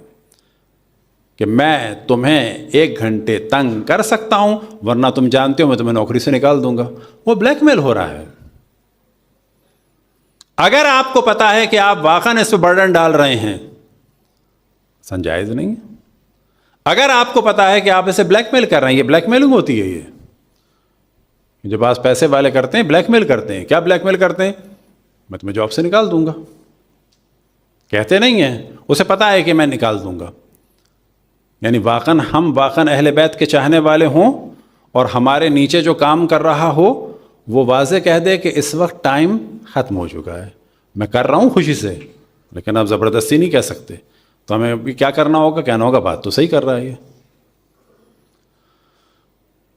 کہ میں تمہیں 1 گھنٹے تنگ کر سکتا ہوں ورنہ تم جانتے ہو میں تمہیں نوکری سے نکال دوں گا. وہ بلیک میل ہو رہا ہے. اگر آپ کو پتا ہے کہ آپ واقعاً اس پہ برڈن ڈال رہے ہیں, سنجائز نہیں ہے. اگر آپ کو پتا ہے کہ آپ اسے بلیک میل کر رہے ہیں, یہ بلیک میلنگ ہوتی ہے. یہ جو پاس پیسے والے کرتے ہیں بلیک میل کرتے ہیں. کیا بلیک میل کرتے ہیں؟ میں تمہیں جاب سے نکال دوں گا. کہتے نہیں ہیں, اسے پتا ہے کہ میں نکال دوں گا. یعنی ہم واقعاً اہل بیت کے چاہنے والے ہوں اور ہمارے نیچے جو کام کر رہا ہو وہ واضح کہہ دے کہ اس وقت ٹائم ختم ہو چکا ہے, میں کر رہا ہوں خوشی سے, لیکن آپ زبردستی نہیں کہہ سکتے. تو ہمیں ابھی کیا کرنا ہوگا؟ کہنا ہوگا بات تو صحیح کر رہا ہے یہ.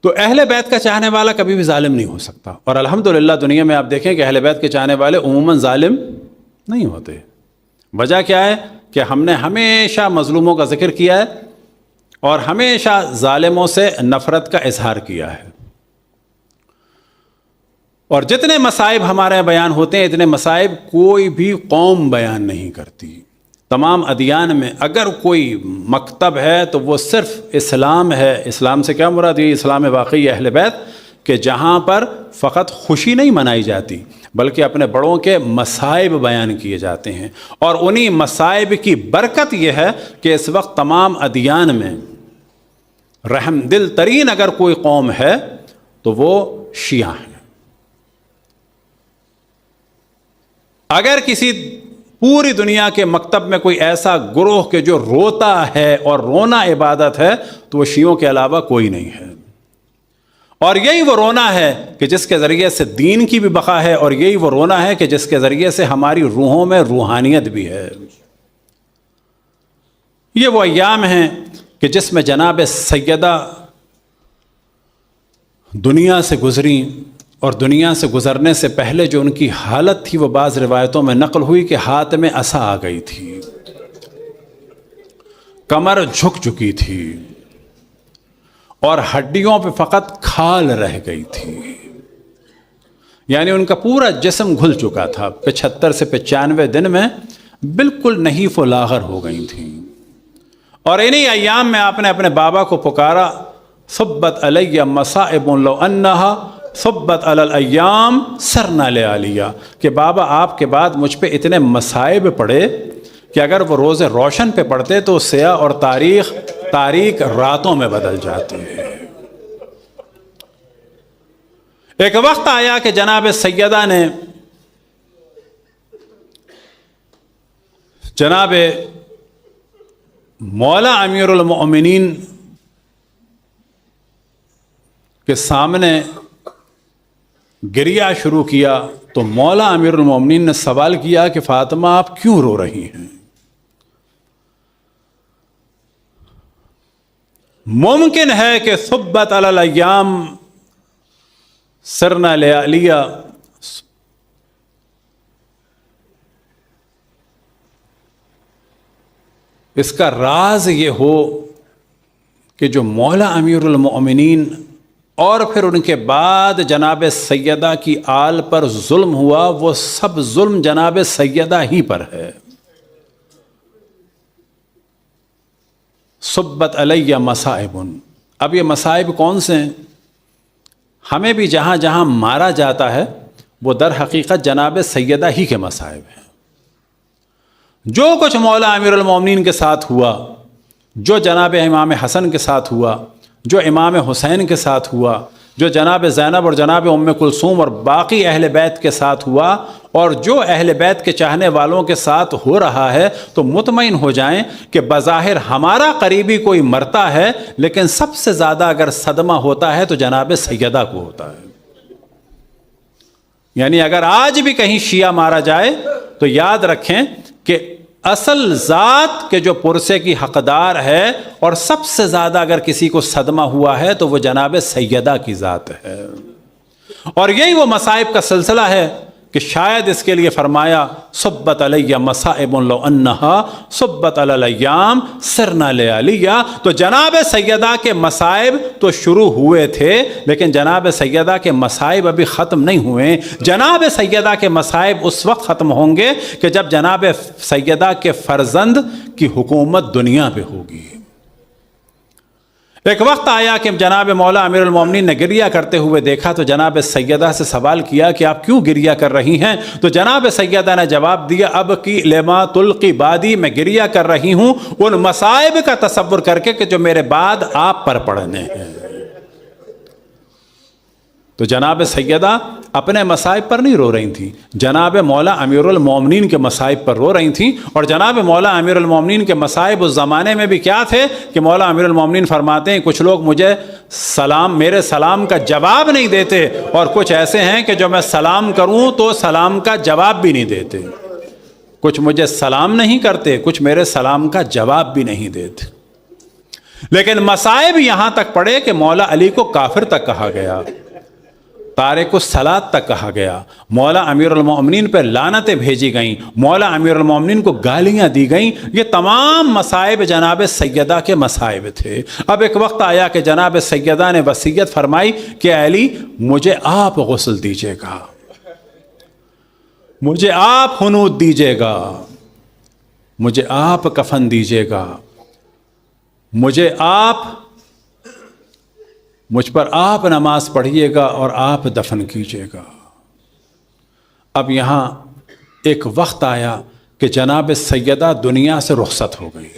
تو اہل بیت کا چاہنے والا کبھی بھی ظالم نہیں ہو سکتا. اور الحمدللہ دنیا میں آپ دیکھیں کہ اہل بیت کے چاہنے والے عموماً ظالم نہیں ہوتے. وجہ کیا ہے؟ کہ ہم نے ہمیشہ مظلوموں کا ذکر کیا ہے اور ہمیشہ ظالموں سے نفرت کا اظہار کیا ہے. اور جتنے مصائب ہمارے یہاں بیان ہوتے ہیں اتنے مصائب کوئی بھی قوم بیان نہیں کرتی. تمام ادیان میں اگر کوئی مکتب ہے تو وہ صرف اسلام ہے. اسلام سے کیا مراد؟ یہ اسلام واقعی اہل بیت کہ جہاں پر فقط خوشی نہیں منائی جاتی بلکہ اپنے بڑوں کے مصائب بیان کیے جاتے ہیں. اور انہی مصائب کی برکت یہ ہے کہ اس وقت تمام ادیان میں رحم دل ترین اگر کوئی قوم ہے تو وہ شیعہ ہیں. اگر کسی پوری دنیا کے مکتب میں کوئی ایسا گروہ کہ جو روتا ہے اور رونا عبادت ہے تو وہ شیعوں کے علاوہ کوئی نہیں ہے. اور یہی وہ رونا ہے کہ جس کے ذریعے سے دین کی بھی بقا ہے, اور یہی وہ رونا ہے کہ جس کے ذریعے سے ہماری روحوں میں روحانیت بھی ہے. یہ وہ ایام ہیں کہ جس میں جناب سیدہ دنیا سے گزری اور دنیا سے گزرنے سے پہلے جو ان کی حالت تھی وہ بعض روایتوں میں نقل ہوئی کہ ہاتھ میں عصا آ گئی تھی، کمر جھک چکی تھی اور ہڈیوں پہ فقط کھال رہ گئی تھی، یعنی ان کا پورا جسم گھل چکا تھا، 75 سے 95 دن میں بالکل نحیف و لاغر ہو گئی تھیں۔ اور انہی ایام میں آپ نے اپنے بابا کو پکارا، صبت علی مصائب لو انہا صبت علی الایام سرنا لیالیہ، کہ بابا آپ کے بعد مجھ پہ اتنے مصائب پڑے کہ اگر وہ روز روشن پہ پڑتے تو سیاہ اور تاریک راتوں میں بدل جاتے ہیں۔ ایک وقت آیا کہ جناب سیدہ نے جناب مولا امیر المؤمنین کے سامنے گریہ شروع کیا تو مولا امیر المؤمنین نے سوال کیا کہ فاطمہ آپ کیوں رو رہی ہیں؟ ممکن ہے کہ صبت علی الایام سرنا لیالیہ، اس کا راز یہ ہو کہ جو مولا امیر المؤمنین اور پھر ان کے بعد جناب سیدہ کی آل پر ظلم ہوا، وہ سب ظلم جناب سیدہ ہی پر ہے۔ صبت علی مصائب، اب یہ مصائب کون سے ہیں؟ ہمیں بھی جہاں جہاں مارا جاتا ہے وہ در حقیقت جناب سیدہ ہی کے مصائب ہیں۔ جو کچھ مولا امیر المومنین کے ساتھ ہوا، جو جناب امام حسن کے ساتھ ہوا، جو امام حسین کے ساتھ ہوا، جو جناب زینب اور جناب ام کلثوم اور باقی اہل بیت کے ساتھ ہوا، اور جو اہل بیت کے چاہنے والوں کے ساتھ ہو رہا ہے، تو مطمئن ہو جائیں کہ بظاہر ہمارا قریبی کوئی مرتا ہے، لیکن سب سے زیادہ اگر صدمہ ہوتا ہے تو جناب سیدہ کو ہوتا ہے۔ یعنی اگر آج بھی کہیں شیعہ مارا جائے تو یاد رکھیں کہ اصل ذات کے جو پرسے کی حقدار ہے، اور سب سے زیادہ اگر کسی کو صدمہ ہوا ہے تو وہ جناب سیدہ کی ذات ہے۔ اور یہی وہ مصائب کا سلسلہ ہے کہ شاید اس کے لیے فرمایا صبت علی مصائب لو انہا صبت علی الایام سرنا لیالیہ، تو جناب سیدہ کے مصائب تو شروع ہوئے تھے، لیکن جناب سیدہ کے مصائب ابھی ختم نہیں ہوئے۔ جناب سیدہ کے مصائب اس وقت ختم ہوں گے کہ جب جناب سیدہ کے فرزند کی حکومت دنیا پہ ہوگی۔ ایک وقت آیا کہ جناب مولا امیر المومنین نے گریہ کرتے ہوئے دیکھا تو جناب سیدہ سے سوال کیا کہ آپ کیوں گریہ کر رہی ہیں؟ تو جناب سیدہ نے جواب دیا، اب کی لما تلقی بادی، میں گریہ کر رہی ہوں ان مصائب کا تصور کر کے کہ جو میرے بعد آپ پر پڑنے ہیں۔ تو جناب سیدہ اپنے مصائب پر نہیں رو رہی تھیں، جناب مولا امیر المومنین کے مصائب پر رو رہی تھیں۔ اور جناب مولا امیر المومنین کے مصائب اس زمانے میں بھی کیا تھے کہ مولا امیر المومنین فرماتے ہیں کچھ لوگ مجھے میرے سلام کا جواب نہیں دیتے، اور کچھ ایسے ہیں کہ جو میں سلام کروں تو سلام کا جواب بھی نہیں دیتے۔ کچھ مجھے سلام نہیں کرتے، کچھ میرے سلام کا جواب بھی نہیں دیتے۔ لیکن مصائب یہاں تک پڑے کہ مولا علی کو کافر تک کہا گیا، تارک الصلاۃ تک کہا گیا، مولا امیر المومنین پہ لعنتیں بھیجی گئیں، مولا امیر المومنین کو گالیاں دی گئیں۔ یہ تمام مصائب جناب سیدہ کے مصائب تھے۔ اب ایک وقت آیا کہ جناب سیدہ نے وصیت فرمائی کہ علی مجھے آپ غسل دیجیے گا، مجھے آپ حنوط دیجیے گا، مجھے آپ کفن دیجیے گا، مجھ پر آپ نماز پڑھیے گا اور آپ دفن کیجیے گا۔ اب یہاں ایک وقت آیا کہ جناب سیدہ دنیا سے رخصت ہو گئی۔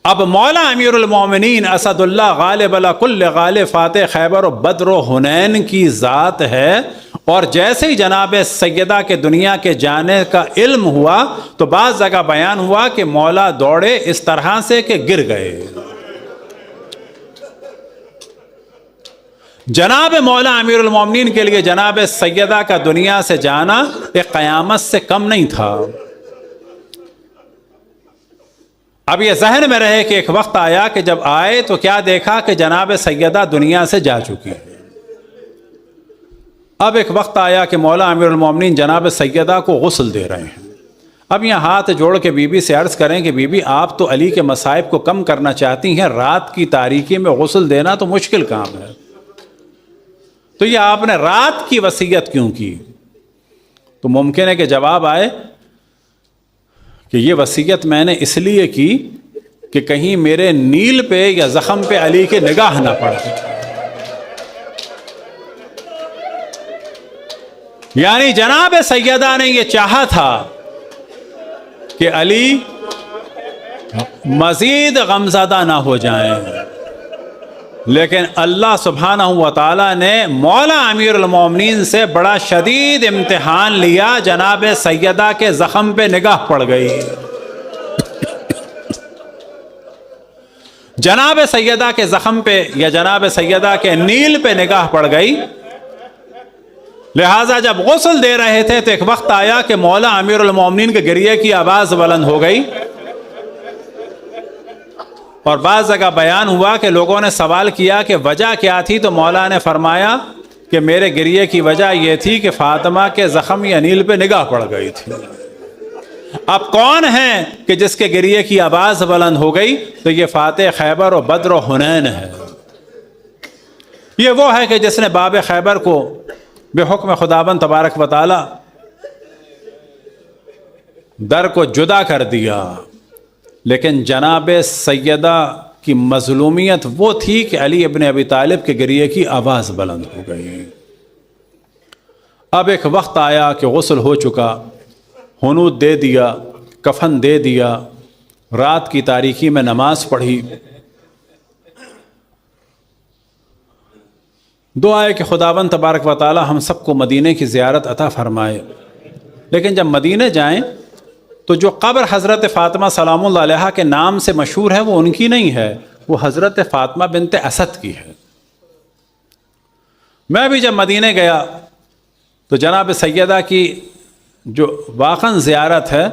اب مولا امیر المومنین اسد اللہ غالب علی کل غالب فاتح خیبر و بدر و حنین کی ذات ہے، اور جیسے ہی جناب سیدہ کے دنیا کے جانے کا علم ہوا تو بعض جگہ بیان ہوا کہ مولا دوڑے اس طرح سے کہ گر گئے۔ جناب مولا امیر المومنین کے لیے جناب سیدہ کا دنیا سے جانا ایک قیامت سے کم نہیں تھا۔ اب یہ ذہن میں رہے کہ ایک وقت آیا کہ جب آئے تو کیا دیکھا کہ جناب سیدہ دنیا سے جا چکی ہے۔ اب ایک وقت آیا کہ مولا امیر المومنین جناب سیدہ کو غسل دے رہے ہیں. اب یہاں ہاتھ جوڑ کے بی بی سے عرض کریں کہ بی بی آپ تو علی کے مصائب کو کم کرنا چاہتی ہیں، رات کی تاریکی میں غسل دینا تو مشکل کام ہے، تو یہ آپ نے رات کی وصیت کیوں کی؟ تو ممکن ہے کہ جواب آئے کہ یہ وصیت میں نے اس لیے کی کہ کہیں میرے نیل پہ یا زخم پہ علی کی نگاہ نہ پڑ جائے. یعنی جناب سیدہ نے یہ چاہا تھا کہ علی مزید غمزدہ نہ ہو جائیں، لیکن اللہ سبحانہ و تعالیٰ نے مولا امیر المومنین سے بڑا شدید امتحان لیا. جناب سیدہ کے زخم پہ نگاہ پڑ گئی، جناب سیدہ کے زخم پہ یا جناب سیدہ کے نیل پہ نگاہ پڑ گئی. لہٰذا جب غسل دے رہے تھے تو ایک وقت آیا کہ مولا امیر المومنین کے گریے کی آواز بلند ہو گئی، اور بعض جگہ بیان ہوا کہ لوگوں نے سوال کیا کہ وجہ کیا تھی، تو مولا نے فرمایا کہ میرے گریے کی وجہ یہ تھی کہ فاطمہ کے زخم یا نیل پہ نگاہ پڑ گئی تھی. اب کون ہے کہ جس کے گریے کی آواز بلند ہو گئی؟ تو یہ فاتح خیبر و بدر و حنین ہے. یہ وہ ہے کہ جس نے باب خیبر کو بے حکم خداوند تبارک و تعالی در کو جدا کر دیا، لیکن جناب سیدہ کی مظلومیت وہ تھی کہ علی ابن ابی طالب کے گریے کی آواز بلند ہو گئی. اب ایک وقت آیا کہ غسل ہو چکا، حنوط دے دیا، کفن دے دیا، رات کی تاریکی میں نماز پڑھی. دعا ہے کہ خداوند تبارک و تعالی ہم سب کو مدینے کی زیارت عطا فرمائے. لیکن جب مدینے جائیں تو جو قبر حضرت فاطمہ سلام اللہ علیہا کے نام سے مشہور ہے وہ ان کی نہیں ہے، وہ حضرت فاطمہ بنت اسد کی ہے. میں بھی جب مدینے گیا تو جناب سیدہ کی جو واقعاً زیارت ہے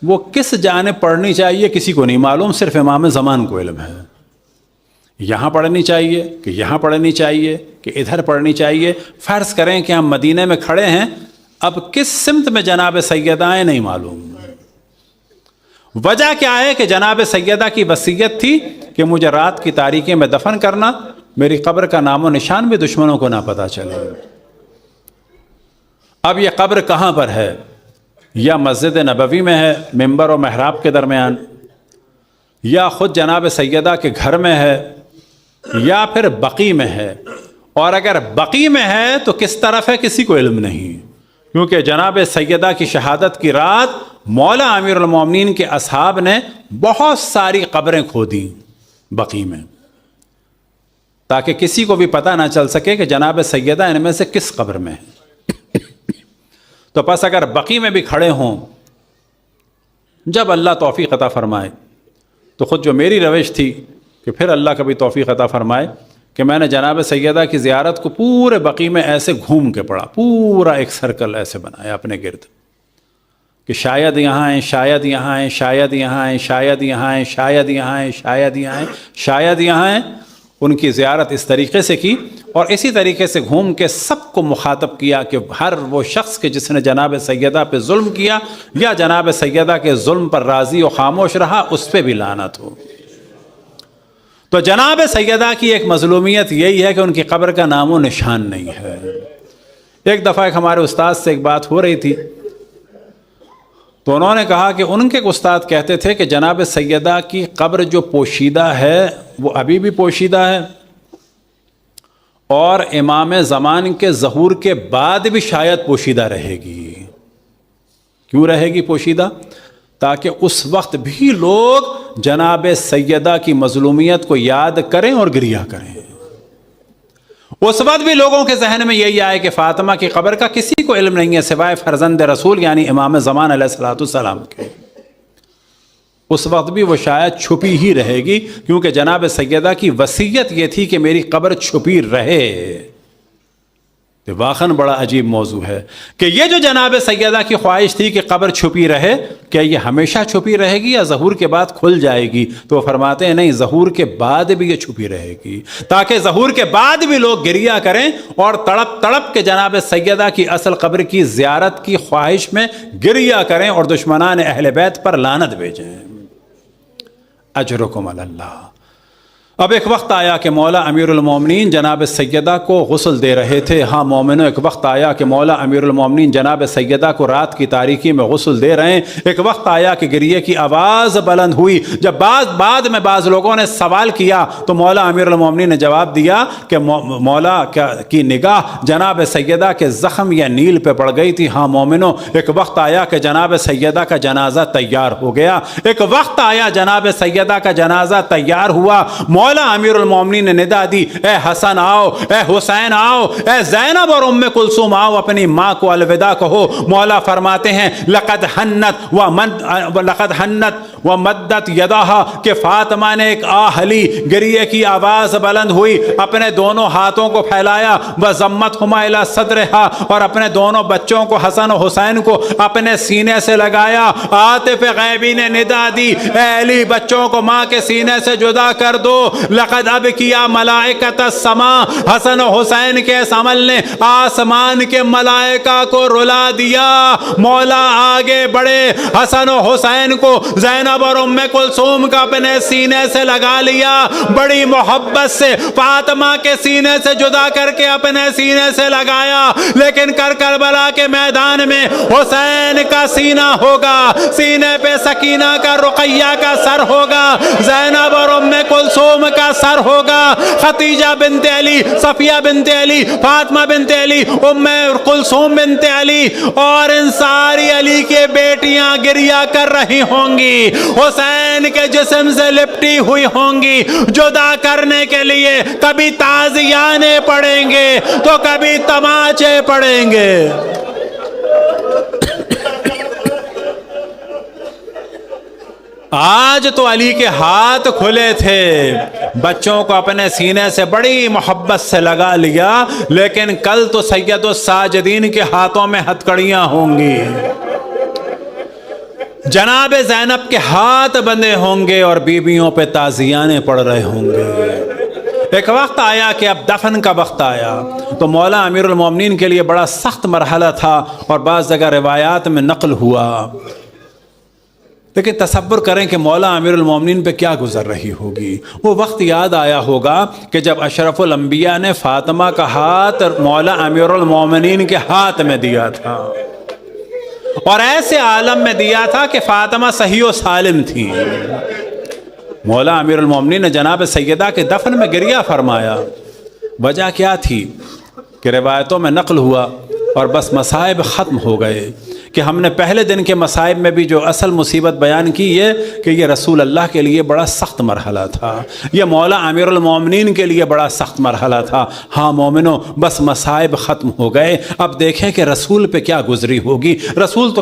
وہ کس جانب پڑھنی چاہیے کسی کو نہیں معلوم، صرف امام زمان کو علم ہے. یہاں پڑھنی چاہیے کہ یہاں پڑھنی چاہیے کہ ادھر پڑھنی چاہیے. فرض کریں کہ ہم مدینے میں کھڑے ہیں، اب کس سمت میں جناب سیدہ ہیں نہیں معلوم. وجہ کیا ہے کہ جناب سیدہ کی وصیت تھی کہ مجھے رات کی تاریکی میں دفن کرنا، میری قبر کا نام و نشان بھی دشمنوں کو نہ پتہ چلے. اب یہ قبر کہاں پر ہے؟ یا مسجد نبوی میں ہے ممبر و محراب کے درمیان، یا خود جناب سیدہ کے گھر میں ہے، یا پھر بقی میں ہے. اور اگر بقی میں ہے تو کس طرف ہے کسی کو علم نہیں، کیونکہ جناب سیدہ کی شہادت کی رات مولا امیر المومنین کے اصحاب نے بہت ساری قبریں کھودیں بقی میں، تاکہ کسی کو بھی پتہ نہ چل سکے کہ جناب سیدہ ان میں سے کس قبر میں ہے. تو پس اگر بقی میں بھی کھڑے ہوں، جب اللہ توفیق عطا فرمائے، تو خود جو میری روش تھی کہ پھر اللہ کبھی توفیق عطا فرمائے کہ میں نے جناب سیدہ کی زیارت کو پورے بقی میں ایسے گھوم کے پڑھا، پورا ایک سرکل ایسے بنایا اپنے گرد کہ شاید یہاں ہیں، شاید یہاں ہیں، شاید یہاں ہیں، شاید یہاں ہیں، شاید یہاں ہیں، شاید یہاں ہیں، شاید یہاں ہیں. ان کی زیارت اس طریقے سے کی، اور اسی طریقے سے گھوم کے سب کو مخاطب کیا کہ ہر وہ شخص کے جس نے جناب سیدہ پہ ظلم کیا یا جناب سیدہ کے ظلم پر راضی و خاموش رہا، اس پہ بھی لعنت ہو. تو جناب سیدہ کی ایک مظلومیت یہی ہے کہ ان کی قبر کا نام و نشان نہیں ہے. ایک دفعہ ایک ہمارے استاد سے ایک بات ہو رہی تھی، تو انہوں نے کہا کہ ان کے استاد کہتے تھے کہ جناب سیدہ کی قبر جو پوشیدہ ہے وہ ابھی بھی پوشیدہ ہے، اور امام زمان کے ظہور کے بعد بھی شاید پوشیدہ رہے گی. کیوں رہے گی پوشیدہ؟ تاکہ اس وقت بھی لوگ جناب سیدہ کی مظلومیت کو یاد کریں اور گریہ کریں. اس وقت بھی لوگوں کے ذہن میں یہی آئے کہ فاطمہ کی قبر کا کسی کو علم نہیں ہے سوائے فرزند رسول یعنی امام زمان علیہ الصلوۃ والسلام کے. اس وقت بھی وہ شاید چھپی ہی رہے گی، کیونکہ جناب سیدہ کی وصیت یہ تھی کہ میری قبر چھپی رہے. تو واقعاً بڑا عجیب موضوع ہے کہ یہ جو جناب سیدہ کی خواہش تھی کہ قبر چھپی رہے، کیا یہ ہمیشہ چھپی رہے گی یا ظہور کے بعد کھل جائے گی؟ تو وہ فرماتے ہیں نہیں، ظہور کے بعد بھی یہ چھپی رہے گی، تاکہ ظہور کے بعد بھی لوگ گریہ کریں اور تڑپ تڑپ کے جناب سیدہ کی اصل قبر کی زیارت کی خواہش میں گریہ کریں اور دشمنان اہل بیت پر لعنت بھیجیں۔ اجرکم علی اللہ۔ اب ایک وقت آیا کہ مولا امیر المومنین جناب سیدہ کو غسل دے رہے تھے۔ ہاں مومنوں، ایک وقت آیا کہ مولا امیر المومنین جناب سیدہ کو رات کی تاریکی میں غسل دے رہے ہیں۔ ایک وقت آیا کہ گریے کی آواز بلند ہوئی۔ جب بعد میں بعض لوگوں نے سوال کیا تو مولا امیر المومنین نے جواب دیا کہ مولا کی نگاہ جناب سیدہ کے زخم یا نیل پہ پڑ گئی تھی۔ ہاں مومنوں، ایک وقت آیا کہ جناب سیدہ کا جنازہ تیار ہو گیا۔ ایک وقت آیا جناب سیدہ کا جنازہ تیار ہوا، مولا امیر المومنین نے ندا دی، اے حسن آؤ، اے حسین آؤ، اے زینب اور ام کلثوم آؤ، اپنی ماں کو الوداع کہو۔ مولا فرماتے ہیں لقد حنت ومدت یدہا، کہ فاطمہ نے ایک آہلی گریے کی آواز بلند ہوئی، اپنے دونوں ہاتھوں کو پھیلایا، وضمتہما الی صدرہا، اور اپنے دونوں بچوں کو حسن و حسین کو اپنے سینے سے لگایا۔ عاطف غیبی نے ندا دی، اے علی بچوں کو ماں کے سینے سے جدا کر دو۔ لقد اب کیا ملائکۃ السماء، حسن و حسین کے اس عمل نے آسمان کے ملائکہ کو رلا دیا۔ مولا آگے بڑھے، حسن و حسین کو زینب اور ام کلثوم کا اپنے سینے سے لگا لیا، بڑی محبت سے فاطمہ کے سینے سے جدا کر کے اپنے سینے سے لگایا۔ لیکن کربلا کے میدان میں حسین کا سینہ ہوگا، سینے پہ سکینہ کا رقیہ کا سر ہوگا، زینب اور ام کلثوم کا سر ہوگا، خدیجہ بنت علی، صفیہ بنت علی، فاطمہ بنت علی، ام کلثوم بنت علی، اور ان ساری علی کے بیٹیاں گریہ کر رہی ہوں گی، حسین کے جسم سے لپٹی ہوئی ہوں گی۔ جدا کرنے کے لیے کبھی تعزیانے پڑیں گے تو کبھی تماچے پڑیں گے۔ آج تو علی کے ہاتھ کھلے تھے، بچوں کو اپنے سینے سے بڑی محبت سے لگا لیا، لیکن کل تو سید الساجدین کے ہاتھوں میں ہتھکڑیاں ہوں گی، جناب زینب کے ہاتھ بندھے ہوں گے اور بیویوں پہ تعزیانے پڑ رہے ہوں گے۔ ایک وقت آیا کہ اب دفن کا وقت آیا، تو مولا امیر المومنین کے لیے بڑا سخت مرحلہ تھا اور بعض جگہ روایات میں نقل ہوا۔ لیکن تصور کریں کہ مولا امیر المومنین پہ کیا گزر رہی ہوگی۔ وہ وقت یاد آیا ہوگا کہ جب اشرف الانبیاء نے فاطمہ کا ہاتھ مولا امیر المومنین کے ہاتھ میں دیا تھا، اور ایسے عالم میں دیا تھا کہ فاطمہ صحیح و سالم تھی۔ مولا امیر المومنین نے جناب سیدہ کے دفن میں گریہ فرمایا۔ وجہ کیا تھی کہ روایتوں میں نقل ہوا اور بس مصائب ختم ہو گئے، کہ ہم نے پہلے دن کے مصائب میں بھی جو اصل مصیبت بیان کی یہ کہ یہ رسول اللہ کے لیے بڑا سخت مرحلہ تھا، یہ مولا امیر المومنین کے لیے بڑا سخت مرحلہ تھا۔ ہاں مومنوں، بس مصائب ختم ہو گئے، اب دیکھیں کہ رسول پہ کیا گزری ہوگی۔ رسول تو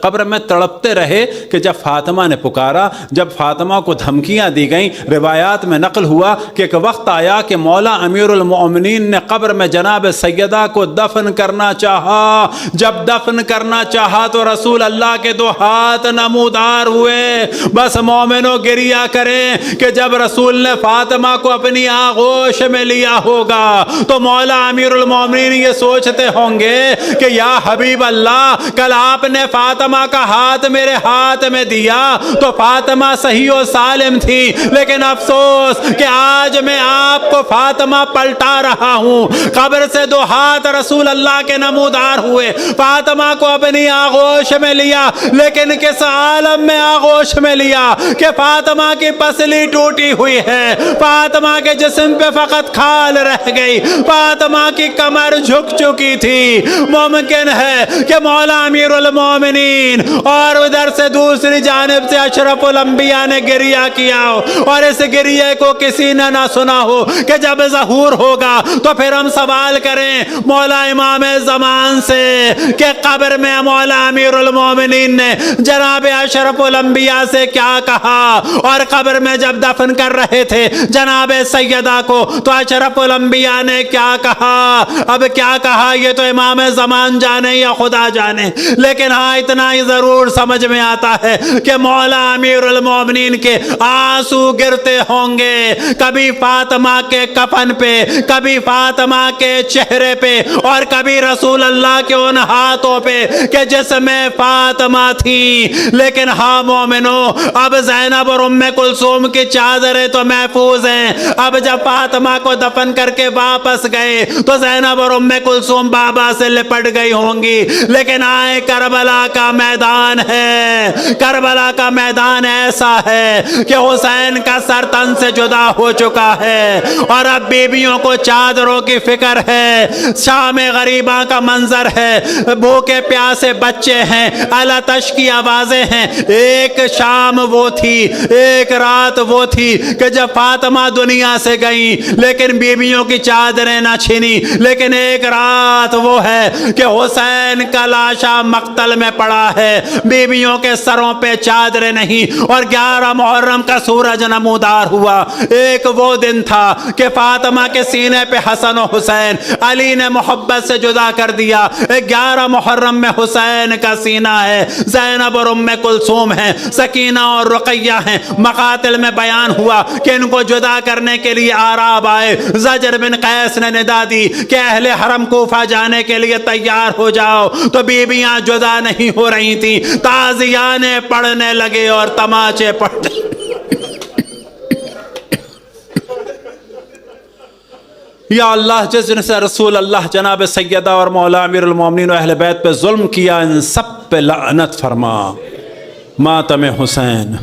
قبر میں تڑپتے رہے کہ جب فاطمہ نے پکارا، جب فاطمہ کو دھمکیاں دی گئیں۔ روایات میں نقل ہوا کہ ایک وقت آیا کہ مولا امیر المومنین نے قبر میں جناب سیدہ کو دفن کرنا چاہا۔ جب دفن کرنا چاہا تو رسول اللہ کے دو ہاتھ نمودار ہوئے۔ بس مومنوں گریہ کریں کہ جب رسول نے فاطمہ کو اپنی آغوش میں لیا ہوگا تو مولا امیر المومنین یہ سوچتے ہوں گے کہ یا حبیب اللہ، کل آپ نے فاطمہ کا ہاتھ میرے ہاتھ میں دیا تو فاطمہ صحیح و سالم تھی، لیکن افسوس کہ آج میں آپ کو فاطمہ پلٹا رہا ہوں۔ قبر سے دو ہاتھ رسول اللہ کے نمودار ہوئے، فاطمہ کو اپنی آغوش میں لیا، لیکن کس عالم میں آغوش میں لیا کہ فاطمہ کی پسلی ٹوٹی ہوئی ہے، فاطمہ کے جسم پہ فقط کھال رہ گئی، فاطمہ کی کمر جھک چکی تھی۔ ممکن ہے کہ مولا امیر المومنین اور ادھر سے دوسری جانب سے اشرف الانبیاء نے گریہ کیا ہو، اور اس گریہ کو کسی نے نہ سنا ہو کہ جب ظہور ہوگا تو پھر ہم سوال کریں مولا امام زمان سے کہ قبر میں مولا امیر المومنین نے جناب اشرف الانبیاء سے کیا کہا، اور قبر میں جب دفن کر رہے تھے جناب سیدہ کو تو اشرف الانبیاء نے کیا کہا؟ اب کیا کہا یہ تو امام زمان جانے یا خدا جانے، لیکن ہاں اتنا ہی ضرور سمجھ میں آتا ہے کہ مولا امیر المومنین کے آنسو گرتے ہوں گے، کبھی فاطمہ کے کفن پہ، کبھی فاطمہ کے چہرے پہ، اور کبھی رسول اللہ کے ان ہاتھوں پہ کہ جس میں فاطمہ تھی۔ لیکن ہاں مومنو، اب زینب اور ام کلثوم کی چادریں تو محفوظ ہیں۔ اب جب فاطمہ کو دفن کر کے واپس گئے تو زینب اور ام کلثوم بابا سے لپٹ گئی ہوں گی، لیکن آئے کربلا کا میدان ہے، کربلا کا میدان ایسا ہے کہ حسین کا سر تن سے جدا ہو چکا ہے، اور اب بیویوں کو چادروں کی فکر ہے، شام غریباں کا منظر ہے، بھوکے پیاسے بچے ہیں، الاتش کی آوازیں ہیں۔ ایک شام وہ تھی، ایک رات وہ تھی کہ جب فاطمہ دنیا سے گئیں لیکن بیویوں کی چادریں نہ چھینی، لیکن ایک رات وہ ہے کہ حسین کا لاشا مقتل میں پڑا ہے، بیویوں کے سروں پہ چادریں نہیں، اور 11 محرم کا سورج نمودار ہوا۔ ایک وہ دن تھا کہ فاطمہ کے سینے پہ حسن و حسین، علی نے محبت سے جدا کر دیا۔ 11 محرم میں حسین کا سینہ ہے، زینب اور ام کلثوم ہیں، سکینہ اور رقیہ ہیں۔ مقاتل میں بیان ہوا کہ ان کو جدا کرنے کے لیے آراب آئے۔ زجر بن قیس نے ندا دی کہ اہل حرم کوفہ جانے کے لیے تیار ہو جاؤ، تو بیویاں جدا نہیں ہو رہی تھیں، تازیانے پڑھنے لگے اور تماچے پڑھنے۔ یا اللہ، جس جن سے رسول اللہ جناب سیدہ اور مولا امیر المومنین و اہل بیت پہ ظلم کیا، ان سب پہ لعنت فرما۔ ماتم حسین۔